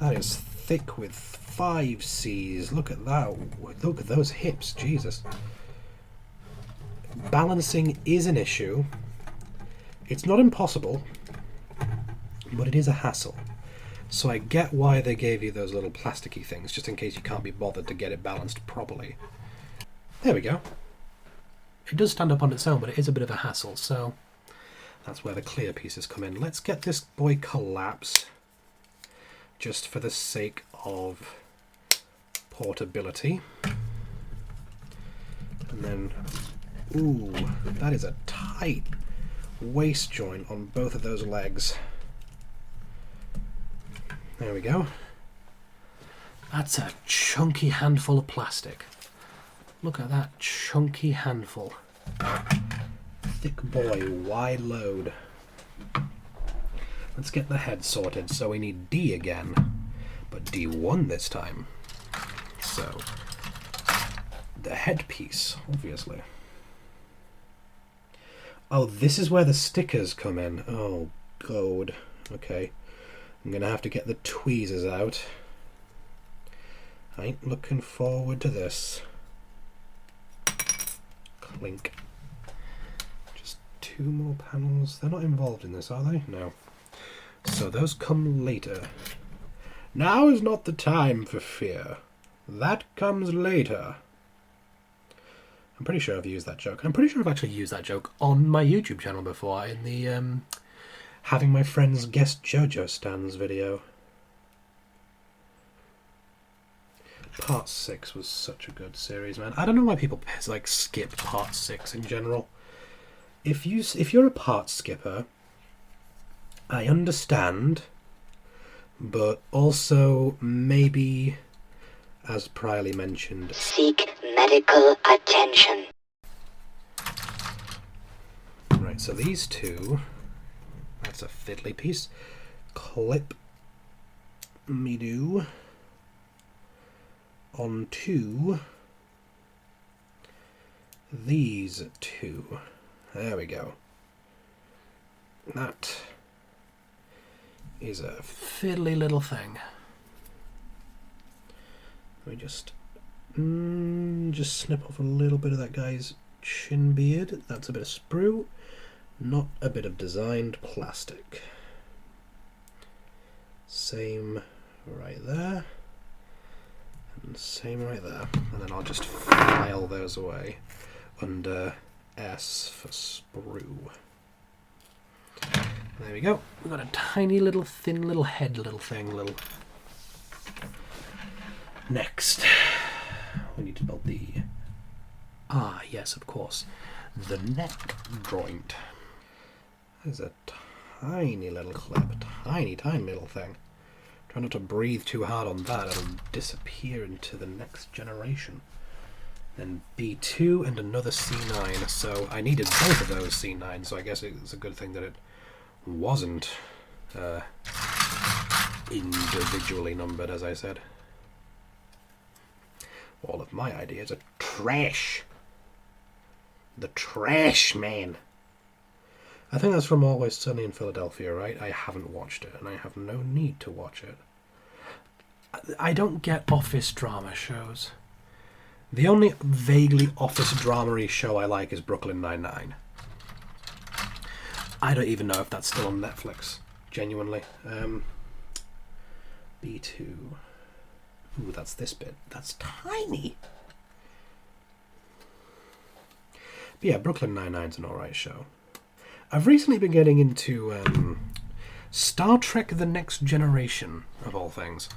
Speaker 1: That is thick with 5 C's. Look at that. Look at those hips. Jesus. Balancing is an issue. It's not impossible, but it is a hassle. So I get why they gave you those little plasticky things, just in case you can't be bothered to get it balanced properly. There we go. It does stand up on its own, but it is a bit of a hassle, so that's where the clear pieces come in. Let's get this boy collapsed, just for the sake of portability. And then, ooh, that is a tight waist joint on both of those legs. There we go. That's a chunky handful of plastic. Look at that chunky handful. Thick boy, wide load. Let's get the head sorted. So we need D again, but D1 this time. So the headpiece, obviously. Oh, this is where the stickers come in. Oh, God. Okay. I'm going to have to get the tweezers out. I ain't looking forward to this. Clink. Just 2 more panels. They're not involved in this, are they? No. So those come later. Now is not the time for fear. That comes later. I'm pretty sure I've used that joke. I'm pretty sure I've actually used that joke on my YouTube channel before, in the having my friends guest JoJo stands video. Part 6 was such a good series, man. I don't know why people like skip Part 6 in general. If you're a part skipper, I understand, but also maybe, as priorly mentioned,
Speaker 3: seek medical attention.
Speaker 1: Right, so these two, that's a fiddly piece. Clip me do onto these two. There we go. That is a fiddly little thing. Let me just snip off a little bit of that guy's chin beard. That's a bit of sprue, not a bit of designed plastic. Same right there, and same right there. And then I'll just file those away under S for sprue. There we go. We've got a tiny little thin little head thing. Next, we need to build the... Ah, yes, of course. The neck joint. There's a tiny little clip. Tiny little thing. Try not to breathe too hard on that, it'll disappear into the next generation. Then B2 and another C9, so I needed both of those C9s, so I guess it's a good thing that it wasn't individually numbered, as I said. All of my ideas are trash. The trash, man. I think that's from Always Sunny in Philadelphia, right? I haven't watched it, and I have no need to watch it. I don't get office drama shows. The only vaguely office drama-y show I like is Brooklyn Nine-Nine. I don't even know if that's still on Netflix, genuinely. B2. Ooh, that's this bit. That's tiny. But yeah, Brooklyn Nine-Nine's an alright show. I've recently been getting into Star Trek The Next Generation, of all things.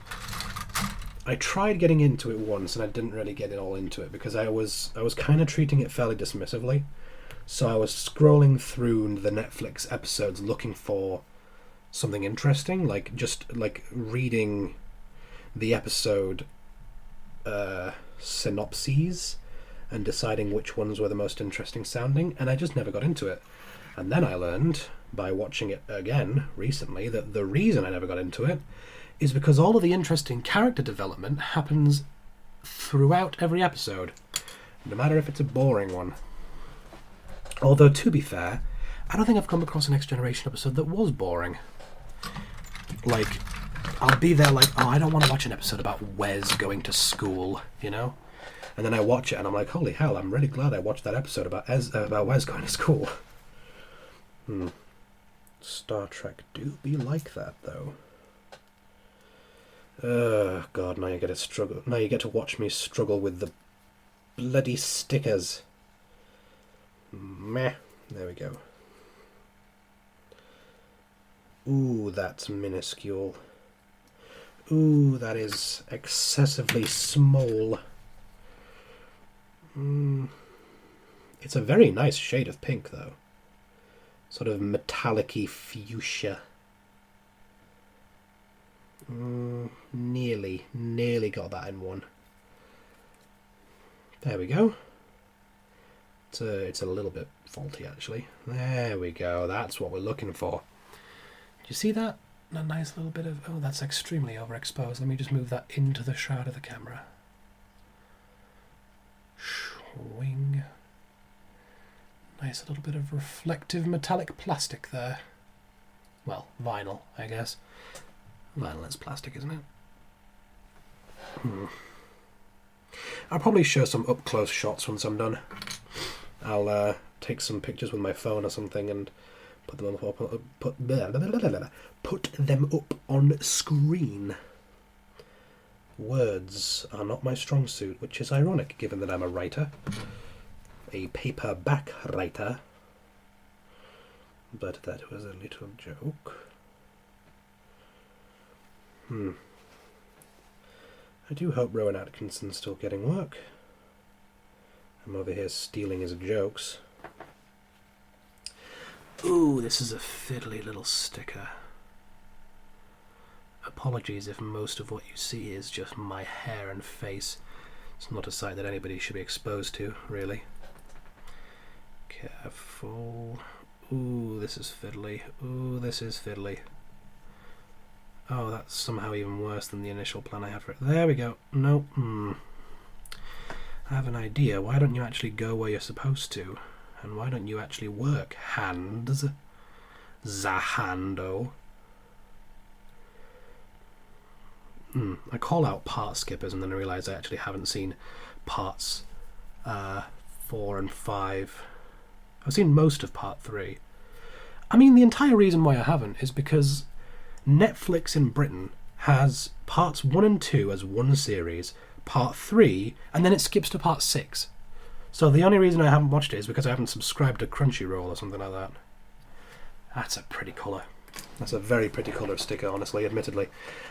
Speaker 1: I tried getting into it once and I didn't really get it all into it because I was kind of treating it fairly dismissively. So I was scrolling through the Netflix episodes looking for something interesting, like just like reading the episode synopses and deciding which ones were the most interesting sounding, and I just never got into it. And then I learned, by watching it again recently, that the reason I never got into it is because all of the interesting character development happens throughout every episode, no matter if it's a boring one. Although, to be fair, I don't think I've come across a Next Generation episode that was boring. Like, I'll be there like, oh, I don't want to watch an episode about Wes going to school, you know? And then I watch it and I'm like, holy hell, I'm really glad I watched that episode about Wes going to school. Star Trek do be like that, though. God, now you get to struggle. Now you get to watch me struggle with the bloody stickers. Meh. There we go. Ooh, that's minuscule. Ooh, that is excessively small. It's a very nice shade of pink, though. Sort of metallic-y fuchsia. Nearly got that in one. There we go. It's a little bit faulty, actually. There we go. That's what we're looking for. Do you see that? A nice little bit of... Oh, that's extremely overexposed. Let me just move that into the shroud of the camera. Swing. Nice little bit of reflective metallic plastic there. Well, vinyl, I guess. Vinyl is plastic, isn't it? I'll probably show some up-close shots once I'm done. I'll take some pictures with my phone or something and put them up on screen. Words are not my strong suit, which is ironic given that I'm a writer. A paperback writer. But that was a little joke. I do hope Rowan Atkinson's still getting work. I'm over here stealing his jokes. Ooh, this is a fiddly little sticker. Apologies if most of what you see is just my hair and face. It's not a sight that anybody should be exposed to, really. Careful. Ooh, this is fiddly. Ooh, this is fiddly. Oh, that's somehow even worse than the initial plan I had for it. There we go. Nope. I have an idea. Why don't you actually go where you're supposed to? And why don't you actually work? Hands. Zahando. I call out part skippers and then I realise I actually haven't seen parts 4 and 5. I've seen most of part 3. I mean, the entire reason why I haven't is because Netflix in Britain has parts 1 and 2 as one series, part 3, and then it skips to part 6. So the only reason I haven't watched it is because I haven't subscribed to Crunchyroll or something like that. That's a pretty colour. That's a very pretty colour sticker, honestly, admittedly.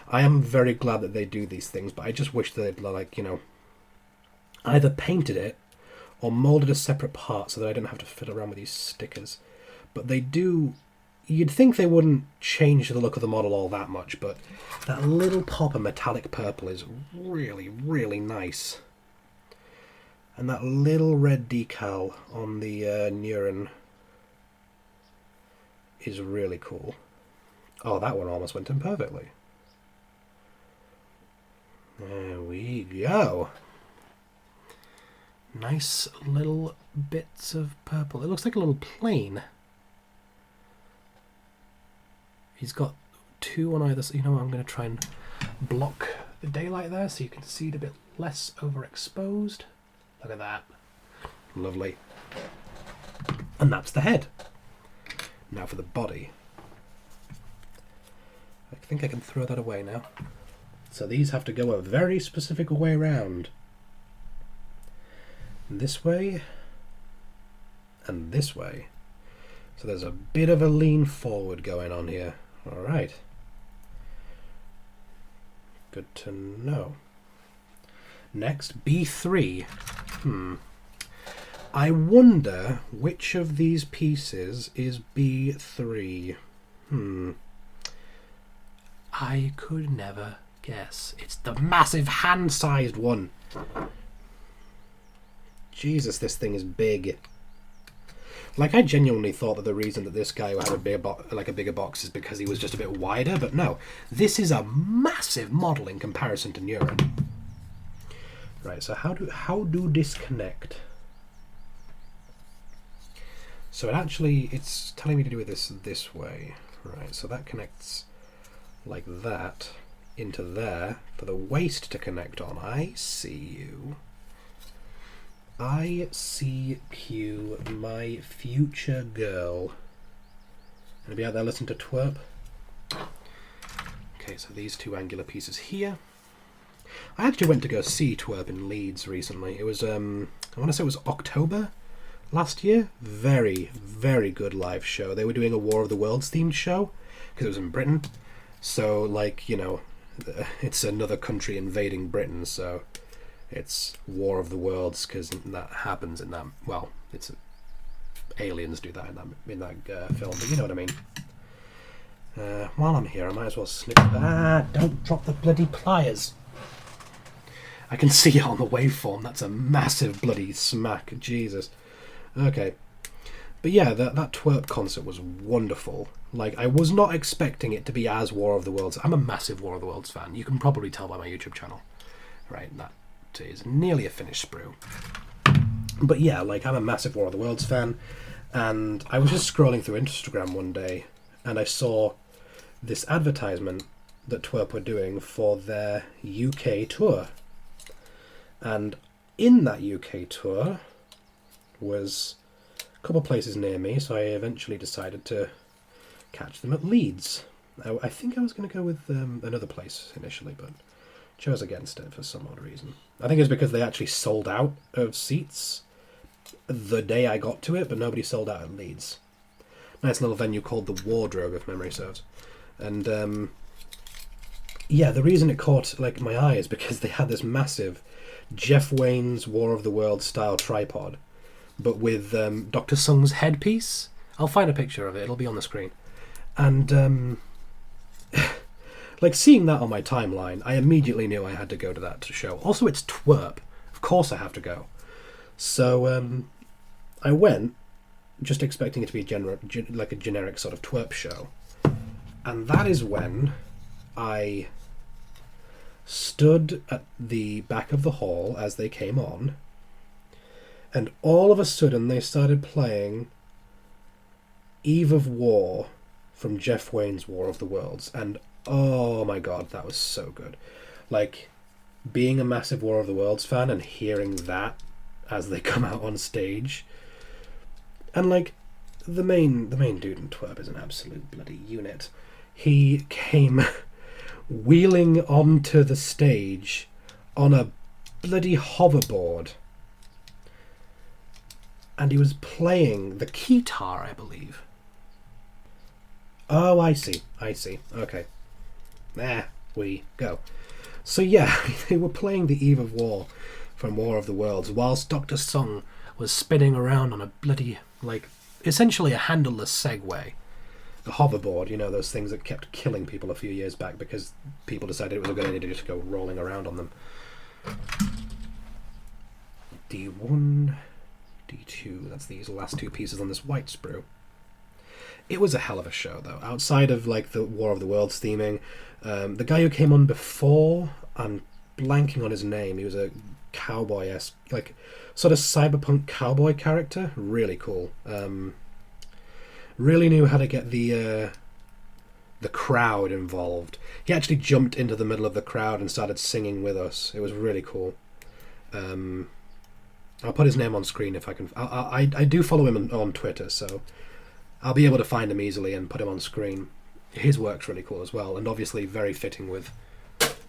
Speaker 1: I am very glad that they do these things, but I just wish they'd, like, you know, either painted it or moulded a separate part so that I didn't have to fiddle around with these stickers. But they do, you'd think they wouldn't change the look of the model all that much, but that little pop of metallic purple is really, really nice. And that little red decal on the neuron is really cool. Oh, that one almost went in perfectly. There we go. Nice little bits of purple. It looks like a little plane. He's got two on either side. You know what, I'm going to try and block the daylight there so you can see it a bit less overexposed. Look at that. Lovely. And that's the head. Now for the body. I think I can throw that away now. So these have to go a very specific way round. This way. And this way. So there's a bit of a lean forward going on here. Alright. Good to know. Next, B3. I wonder which of these pieces is B3. I could never guess. It's the massive hand-sized one. Jesus, this thing is big. Like, I genuinely thought that the reason that this guy had a bigger box is because he was just a bit wider, but no. This is a massive model in comparison to Neuron. Right, so how do disconnect? So it's telling me to do this way. Right, so that connects like that into there for the waist to connect on. I see you. I see you, my future girl. Gonna be out there listening to twerp. Okay, so these two angular pieces here. I actually went to go see twerp in Leeds recently. It was, I want to say it was October last year. Very, very good live show. They were doing a War of the Worlds themed show because it was in Britain. So, like, you know, it's another country invading Britain, so it's War of the Worlds because that happens in that. Well, it's aliens do that in that film, but you know what I mean. While I'm here, I might as well snip. Don't drop the bloody pliers. I can see it on the waveform. That's a massive bloody smack. Jesus. Okay. But yeah, that twerp concert was wonderful. Like, I was not expecting it to be as War of the Worlds. I'm a massive War of the Worlds fan. You can probably tell by my YouTube channel. Right, that is nearly a finished sprue. But yeah, like, I'm a massive War of the Worlds fan. And I was just scrolling through Instagram one day, and I saw this advertisement that twerp were doing for their UK tour. And in that UK tour was a couple of places near me, so I eventually decided to catch them at Leeds. I think I was going to go with another place initially, but chose against it for some odd reason. I think it's because they actually sold out of seats the day I got to it, but nobody sold out at Leeds. Nice little venue called the Wardrobe, if memory serves. And yeah, the reason it caught like my eye is because they had this massive Jeff Wayne's War of the Worlds style tripod, but with Dr. Sung's headpiece. I'll find a picture of it, it'll be on the screen. And like, seeing that on my timeline, I immediately knew I had to go to that show. Also, it's twerp. Of course I have to go. So I went, just expecting it to be like a generic sort of twerp show. And that is when I stood at the back of the hall as they came on, and all of a sudden they started playing Eve of War from Jeff Wayne's War of the Worlds, and oh my god, that was so good. Like, being a massive War of the Worlds fan and hearing that as they come out on stage, and like, the main dude in twerp is an absolute bloody unit. He came wheeling onto the stage on a bloody hoverboard, and he was playing the guitar, I believe. Oh, I see. Okay. There we go. So yeah, they were playing the Eve of War from War of the Worlds, whilst Dr. Sung was spinning around on a bloody, like, essentially a handleless Segway. the hoverboard, you know, those things that kept killing people a few years back because people decided it was a good idea to just go rolling around on them. D1, D2, that's these last two pieces on this white sprue. It was a hell of a show, though. Outside of, like, the War of the Worlds theming, the guy who came on before, I'm blanking on his name, he was a cowboy-esque, like, sort of cyberpunk cowboy character. Really cool. Really knew how to get the crowd involved. He actually jumped into the middle of the crowd and started singing with us. It was really cool. I'll put his name on screen if I can. I do follow him on Twitter, so I'll be able to find him easily and put him on screen. His work's really cool as well, and obviously very fitting with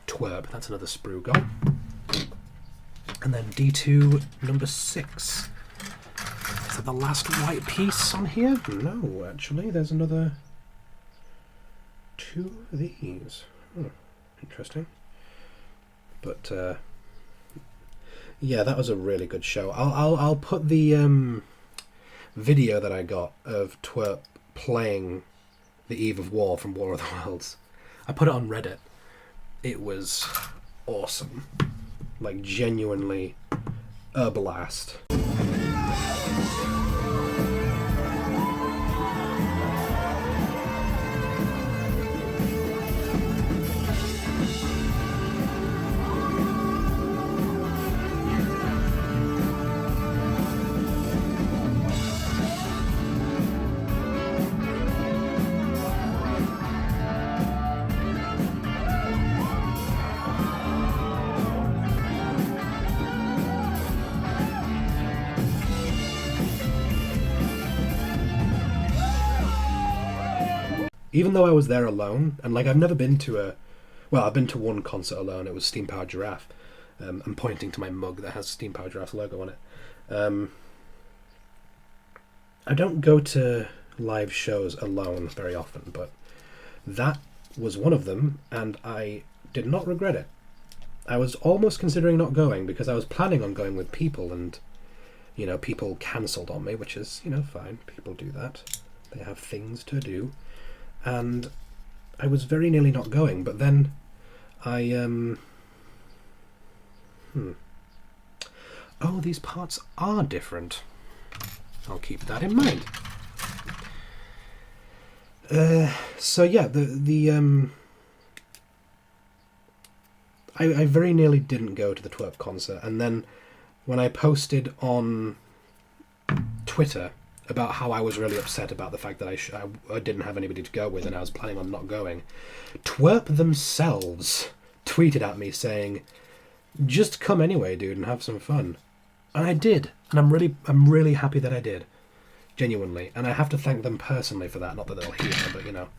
Speaker 1: Twerp. That's another sprue gone. And then D2 number 6. Is that the last white piece on here? No, actually, there's another 2 of these. Interesting. But yeah, that was a really good show. I'll put the video that I got of Twerp playing the Eve of War from War of the Worlds. I put it on Reddit. It was awesome. Like, genuinely a blast. Even though I was there alone, and like I've never been to I've been to one concert alone. It was Steam Powered Giraffe. I'm pointing to my mug that has Steam Powered Giraffe's logo on it. I don't go to live shows alone very often, but that was one of them, and I did not regret it. I was almost considering not going because I was planning on going with people, and you know, people cancelled on me, which is, you know, fine. People do that. They have things to do. And I was very nearly not going, but then I oh, these parts are different. I'll keep that in mind. So yeah, I very nearly didn't go to the Twerp concert, and then when I posted on Twitter about how I was really upset about the fact that I didn't have anybody to go with and I was planning on not going, Twerp themselves tweeted at me saying, "Just come anyway, dude, and have some fun." And I did, and I'm really happy that I did, genuinely. And I have to thank them personally for that. Not that they'll hear, but you know,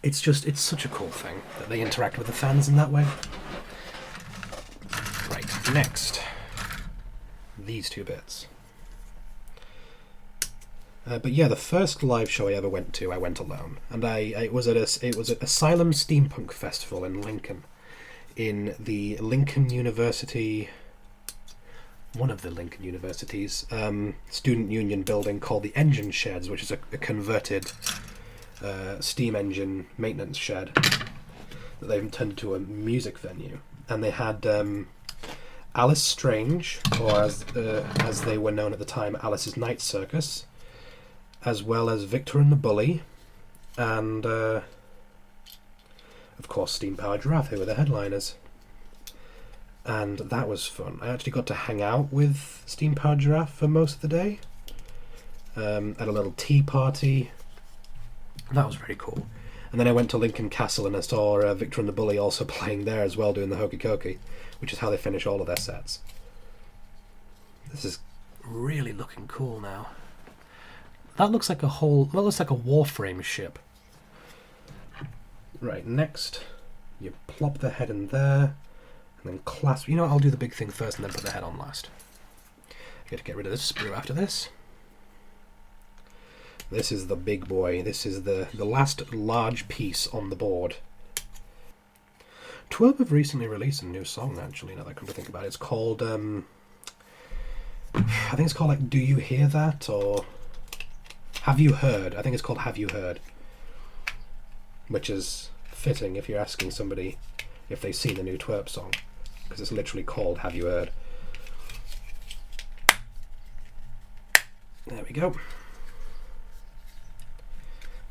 Speaker 1: it's such a cool thing that they interact with the fans in that way. Right, next, these 2 bits. But yeah, the first live show I ever went to, I went alone, and it was at Asylum Steampunk Festival in Lincoln, in the Lincoln University, one of the Lincoln University's student union building called the Engine Sheds, which is a converted steam engine maintenance shed that they've turned into a music venue, and they had Alice Strange, or as they were known at the time, Alice's Night Circus, as well as Victor and the Bully, and of course Steam Powered Giraffe, who were the headliners. And that was fun. I actually got to hang out with Steam Powered Giraffe for most of the day, at a little tea party. That was very cool. And then I went to Lincoln Castle and I saw Victor and the Bully also playing there as well, doing the Hokey Cokey, which is how they finish all of their sets. This is really looking cool now. That looks like a Warframe ship. Right, next, you plop the head in there, and then clasp. You know what, I'll do the big thing first and then put the head on last. I get to get rid of this sprue after this. This is the big boy. This is the last large piece on the board. Twerp have recently released a new song, actually, now that I come to think about it. It's called, I think it's called, like, Do You Hear That? Or Have You Heard? I think it's called Have You Heard, which is fitting if you're asking somebody if they've seen the new Twerp song, because it's literally called Have You Heard. There we go.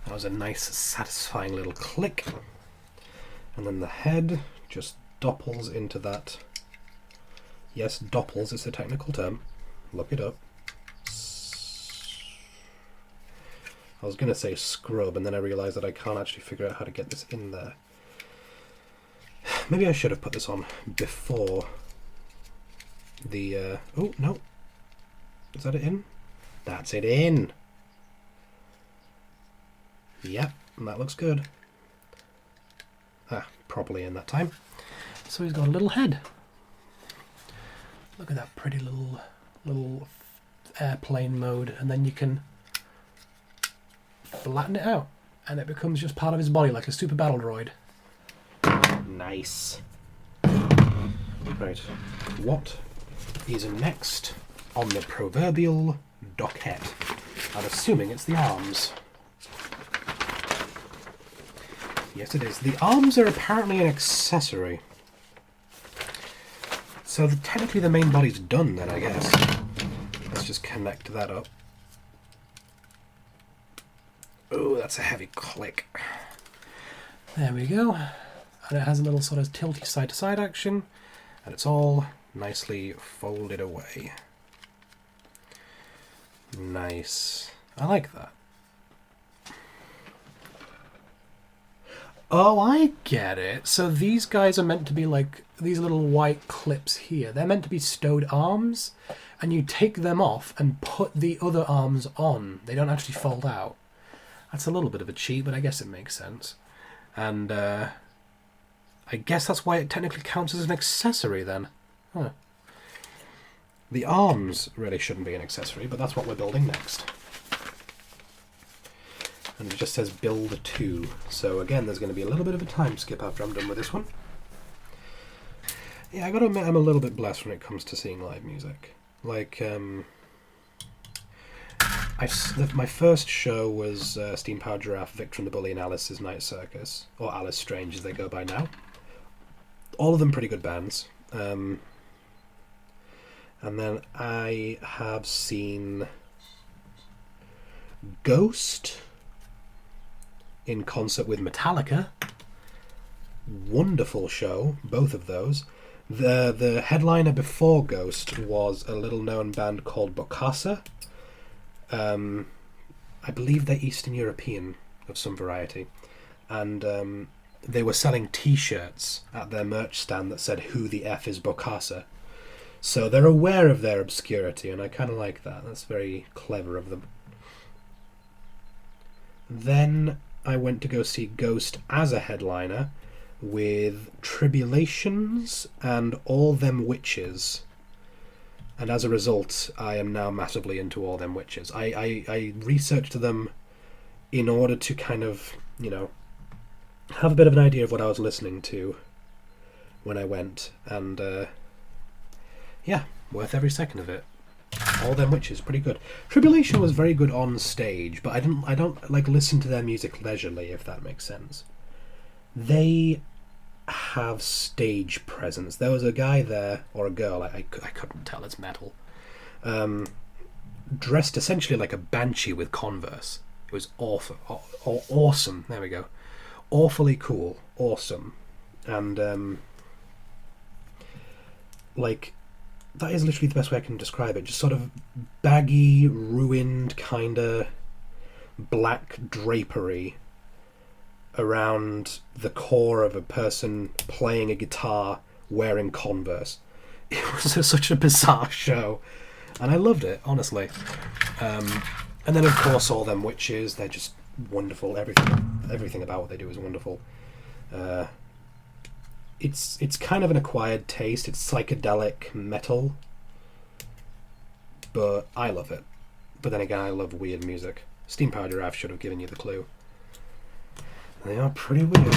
Speaker 1: That was a nice, satisfying little click. And then the head just doppels into that. Yes, doppels is the technical term. Look it up. I was going to say scrub, and then I realised that I can't actually figure out how to get this in there. Maybe I should have put this on before the... oh, no. Is that it in? That's it in! Yep, that looks good. Properly in that time. So he's got a little head. Look at that pretty little airplane mode, and then you can flatten it out, and it becomes just part of his body, like a super battle droid. Nice. Right, what is next on the proverbial docket? I'm assuming it's the arms. Yes, it is. The arms are apparently an accessory. So technically the main body's done then, I guess. Let's just connect that up. Oh, that's a heavy click. There we go. And it has a little sort of tilty side-to-side action, and it's all nicely folded away. Nice. I like that. Oh, I get it. So these guys are meant to be like these little white clips here. They're meant to be stowed arms, and you take them off and put the other arms on. They don't actually fold out. That's a little bit of a cheat, but I guess it makes sense. And I guess that's why it technically counts as an accessory then. Huh. The arms really shouldn't be an accessory, but that's what we're building next. And it just says build 2. So again, there's going to be a little bit of a time skip after I'm done with this one. Yeah, I gotta admit I'm a little bit blessed when it comes to seeing live music. Like, my first show was Steam Powered Giraffe, Victor and the Bully, and Alice's Night Circus, or Alice Strange as they go by now. All of them pretty good bands. And then I have seen Ghost in concert with Metallica. Wonderful show, both of those. The headliner before Ghost was a little known band called Bokassa. I believe they're Eastern European of some variety. And they were selling t-shirts at their merch stand that said, "Who the F is Bokassa?" So they're aware of their obscurity, and I kind of like that. That's very clever of them. Then I went to go see Ghost as a headliner with Tribulations and All Them Witches. And as a result, I am now massively into All Them Witches. I researched them in order to kind of, have a bit of an idea of what I was listening to when I went. And, yeah, worth every second of it. All Them Witches, pretty good. Tribulation was very good on stage, but I don't like listen to their music leisurely, if that makes sense. They have stage presence. There was a guy there, or a girl, I couldn't tell, it's metal, dressed essentially like a banshee with Converse. It was awesome, there we go. Awfully cool, awesome. And, that is literally the best way I can describe it. Just sort of baggy, ruined, kind of black drapery around the core of a person playing a guitar wearing Converse. It was such a bizarre show, and I loved it, honestly. And then, of course, All Them Witches. They're just wonderful. Everything about what they do is wonderful. It's kind of an acquired taste. It's psychedelic metal, but I love it. But then again, I love weird music. Steam Powered Giraffe should have given you the clue. They are pretty weird.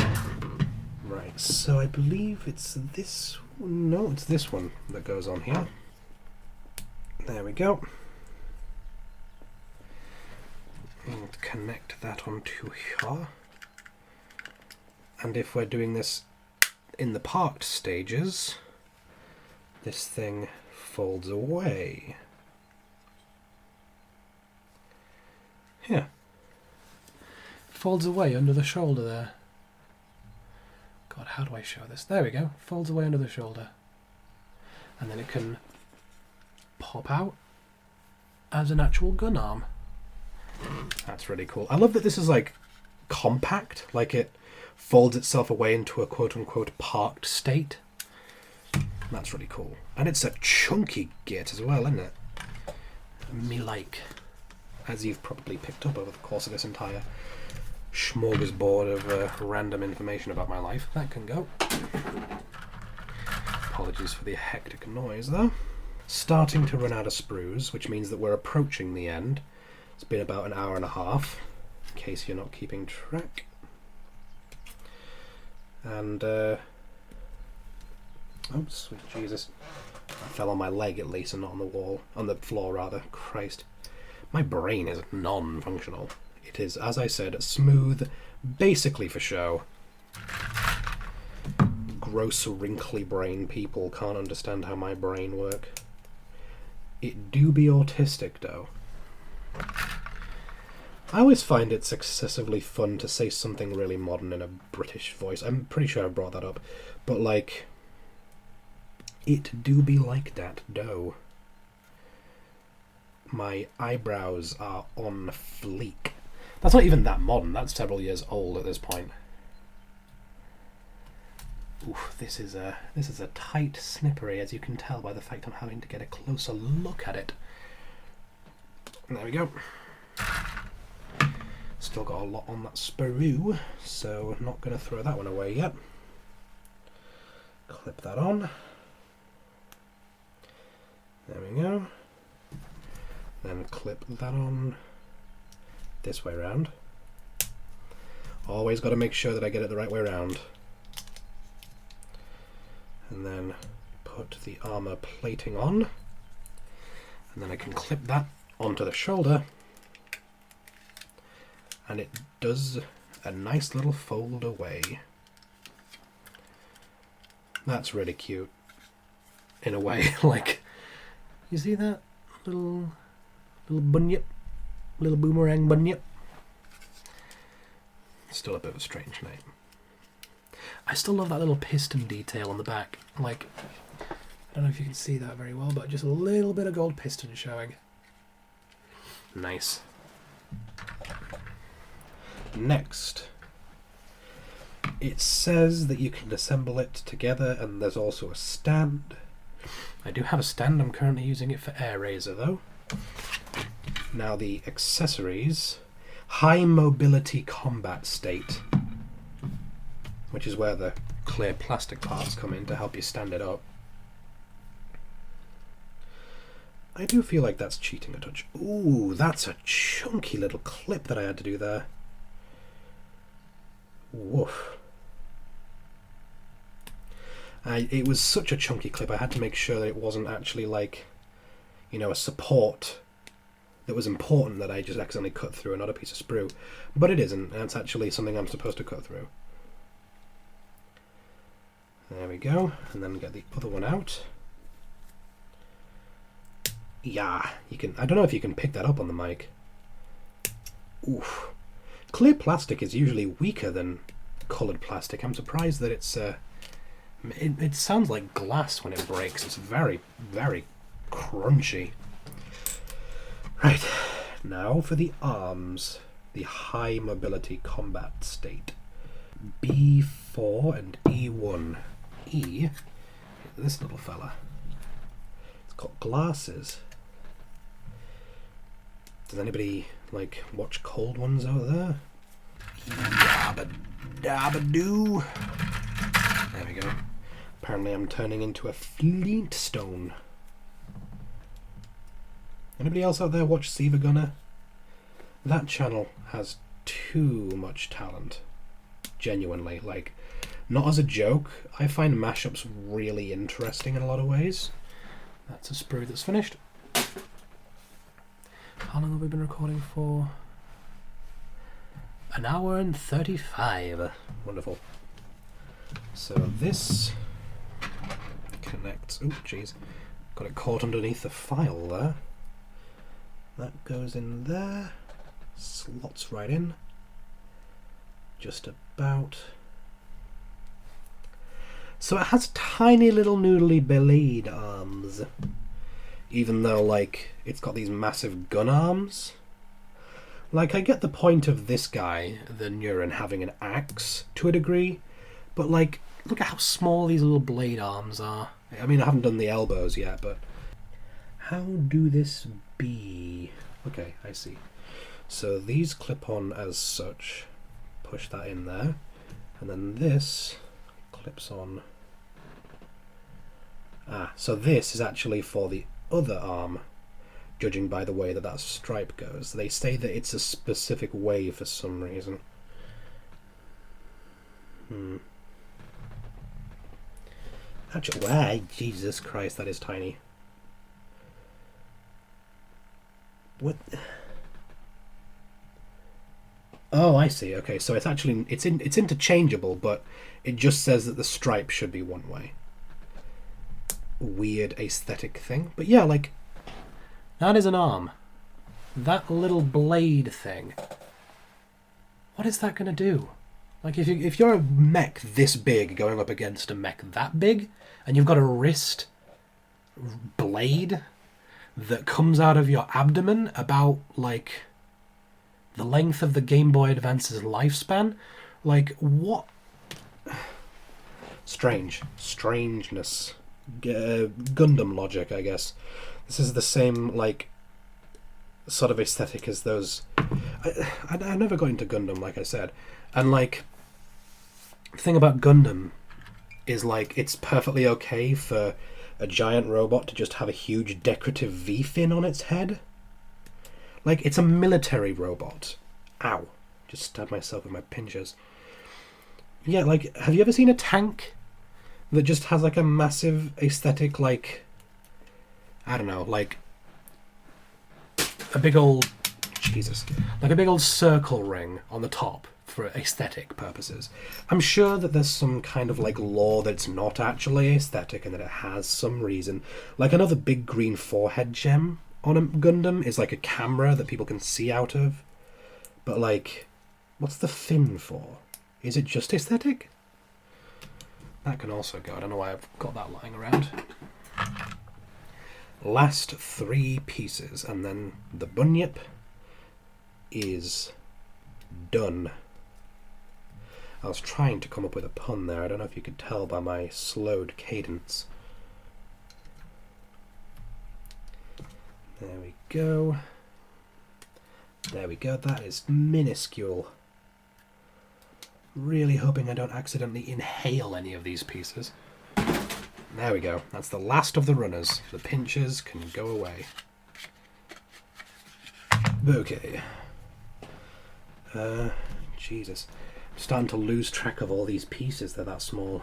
Speaker 1: Right, so I believe it's this... No, it's this one that goes on here. There we go. And connect that onto here. And if we're doing this in the parked stages, this thing folds away. Here. Folds away under the shoulder there. God, how do I show this? There we go. Folds away under the shoulder. And then it can pop out as an actual gun arm. That's really cool. I love that this is like compact, like it folds itself away into a quote-unquote parked state. That's really cool. And it's a chunky git as well, isn't it? Me like, as you've probably picked up over the course of this entire smorgasbord of random information about my life. That can go. Apologies for the hectic noise though. Starting to run out of sprues, which means that we're approaching the end. It's been about an hour and a half, in case you're not keeping track. And, oh, sweet Jesus. I fell on my leg at least and not on the wall. On the floor, rather. Christ. My brain is non-functional. It is, as I said, smooth, basically for show. Gross, wrinkly brain people can't understand how my brain works. It do be autistic, though. I always find it's excessively fun to say something really modern in a British voice. I'm pretty sure I brought that up. But, like, it do be like that, though. My eyebrows are on fleek. That's not even that modern. That's several years old at this point. Oof, this is a tight snippery, as you can tell by the fact I'm having to get a closer look at it. There we go. Still got a lot on that sprue, so not going to throw that one away yet. Clip that on. There we go. Then clip that on this way around. Always got to make sure that I get it the right way around. And then put the armor plating on. And then I can clip that onto the shoulder. And it does a nice little fold away. That's really cute. In a way, like, you see that? Little Bunyip. Little Boomerang Bunyip. Still a bit of a strange name. I still love that little piston detail on the back. Like, I don't know if you can see that very well, but just a little bit of gold piston showing. Nice. Next, it says that you can assemble it together, and there's also a stand. I do have a stand. I'm currently using it for air razor, though. Now the accessories: high mobility combat state, which is where the clear plastic parts come in to help you stand it up. I do feel like that's cheating a touch. Ooh, that's a chunky little clip that I had to do there. Woof. It was such a chunky clip, I had to make sure that it wasn't actually like, you know, a support that was important that I just accidentally cut through another piece of sprue. But it isn't, that's actually something I'm supposed to cut through. There we go, and then get the other one out. Yeah, you can. I don't know if you can pick that up on the mic. Oof. Clear plastic is usually weaker than coloured plastic. I'm surprised that it's it sounds like glass when it breaks. It's very, very crunchy. Right, now for the arms. The high mobility combat state. B4 and E1. E, this little fella. It's got glasses. Does anybody, like, watch Cold Ones over there? Yabba dabba doo. There we go. Apparently I'm turning into a Flintstone. Anybody else out there watch Siva Gunner? That channel has too much talent. Genuinely, like, not as a joke. I find mashups really interesting in a lot of ways. That's a sprue that's finished. How long have we been recording for? An hour and 35. Wonderful. So this connects... Oh, jeez. Got it caught underneath the file there. That goes in there. Slots right in. Just about. So it has tiny little noodly blade arms. Even though, like, it's got these massive gun arms. Like, I get the point of this guy, the Neuron, having an axe to a degree. But, like, look at how small these little blade arms are. I mean, I haven't done the elbows yet, but... How do this be? Okay, I see. So these clip on as such. Push that in there. And then this clips on. Ah, so this is actually for the other arm, judging by the way that that stripe goes. They say that it's a specific way for some reason. Actually, why? Jesus Christ, that is tiny. What? Oh, I see. Okay, so it's actually it's interchangeable, but it just says that the stripe should be one way. Weird aesthetic thing, but yeah, like that is an arm. That little blade thing. What is that going to do? Like if you're a mech this big going up against a mech that big, and you've got a wrist blade that comes out of your abdomen about like the length of the Game Boy Advance's lifespan, like what? Strangeness. Gundam logic, I guess. This is the same, like, sort of aesthetic as those... I never got into Gundam, like I said. And, like, the thing about Gundam is, like, it's perfectly okay for a giant robot to just have a huge decorative V-fin on its head. Like, it's a military robot. Ow. Just stabbed myself with my pinchers. Yeah, like, have you ever seen a tank that just has, like, a massive aesthetic, like, I don't know, like, a big old, Jesus, like a big old circle ring on the top for aesthetic purposes? I'm sure that there's some kind of, like, law that it's not actually aesthetic and that it has some reason. Like, another big green forehead gem on a Gundam is, like, a camera that people can see out of. But, like, what's the fin for? Is it just aesthetic? That can also go. I don't know why I've got that lying around. Last 3 pieces, and then the Bunyip is done. I was trying to come up with a pun there. I don't know if you could tell by my slowed cadence. There we go. There we go. That is minuscule. Really hoping I don't accidentally inhale any of these pieces. There we go. That's the last of the runners. The pinchers can go away. Okay. Jesus. I'm starting to lose track of all these pieces. They're that small.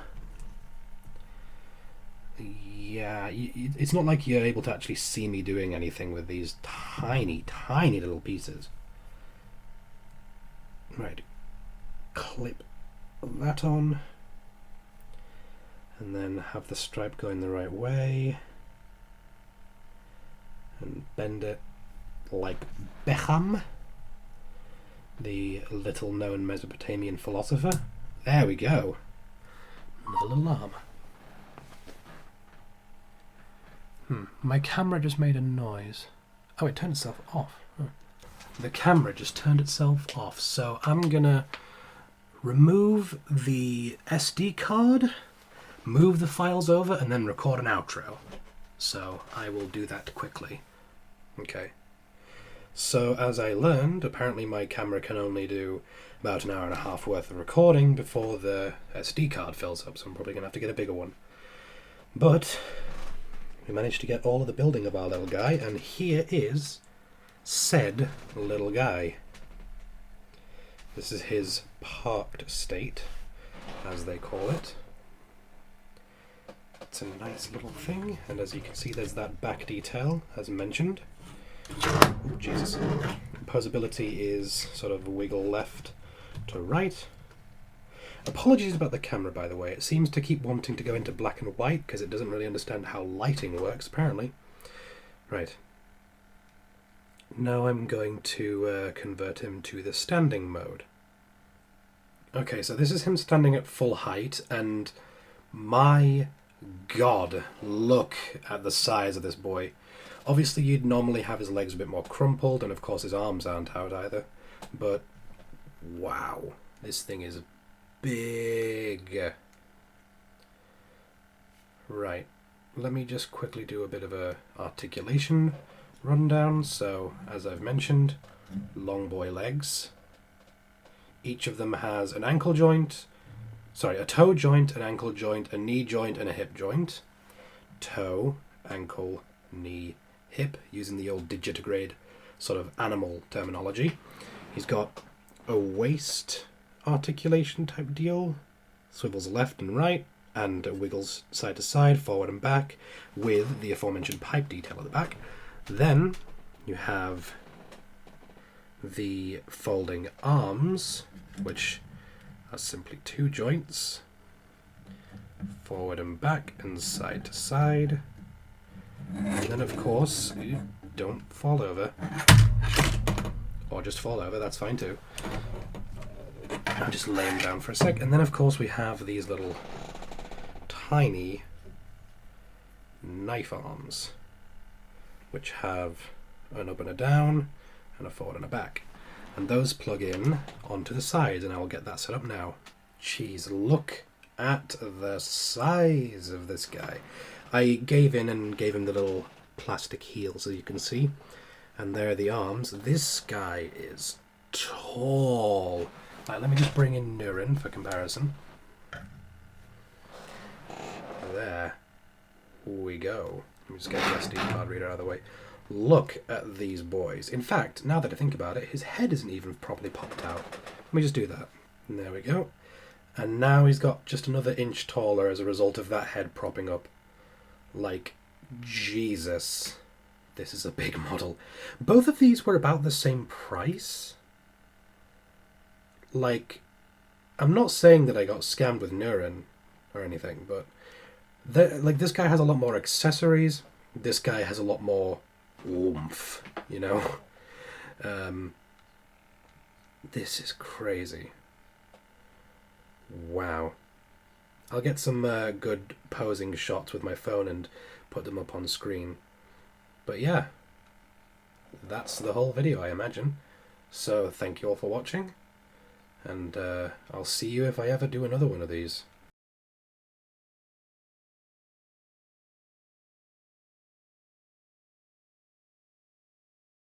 Speaker 1: Yeah, it's not like you're able to actually see me doing anything with these tiny, tiny little pieces. Right. Clip that on. And then have the stripe going the right way. And bend it like Beckham, the little known Mesopotamian philosopher. There we go. Another little arm. My camera just made a noise. Oh, it turned itself off. The camera just turned itself off. So I'm gonna remove the SD card, move the files over, and then record an outro. So I will do that quickly. Okay. So as I learned, apparently my camera can only do about an hour and a half worth of recording before the SD card fills up, so I'm probably going to have to get a bigger one. But we managed to get all of the building of our little guy, and here is said little guy. This is his parked state, as they call it. It's a nice little thing, and as you can see there's that back detail, as mentioned. Oh, Jesus. Posability is sort of wiggle left, to right. Apologies about the camera, by the way. It seems to keep wanting to go into black and white because it doesn't really understand how lighting works, apparently. Right. Now I'm going to convert him to the standing mode. Okay, so this is him standing at full height, and my god, look at the size of this boy. Obviously, you'd normally have his legs a bit more crumpled, and of course his arms aren't out either. But, wow, this thing is big. Right, let me just quickly do a bit of a articulation rundown. So, as I've mentioned, long boy legs. Each of them has an ankle joint, a toe joint, an ankle joint, a knee joint, and a hip joint. Toe, ankle, knee, hip, using the old digitigrade sort of animal terminology. He's got a waist articulation type deal, swivels left and right, and wiggles side to side, forward and back, with the aforementioned pipe detail at the back. Then you have the folding arms, which are simply two joints, forward and back and side to side. And then of course, don't fall over, or just fall over, that's fine too. I'll just lay him down for a sec. And then of course we have these little tiny knife arms, which have an up and a down, and a forward and a back. And those plug in onto the sides, and I will get that set up now. Jeez, look at the size of this guy. I gave in and gave him the little plastic heels, as you can see. And there are the arms. This guy is tall. Right, let me just bring in Nurin for comparison. There we go. Let me just get the SD card reader out of the way. Look at these boys. In fact, now that I think about it, his head isn't even properly popped out. Let me just do that. And there we go. And now he's got just another inch taller as a result of that head propping up. Like, Jesus. This is a big model. Both of these were about the same price. Like, I'm not saying that I got scammed with Nurin or anything, but this guy has a lot more accessories. This guy has a lot more oomph, you know. This is crazy. Wow. I'll get some good posing shots with my phone and put them up on screen. But yeah, that's the whole video, I imagine. So thank you all for watching, and I'll see you if I ever do another one of these.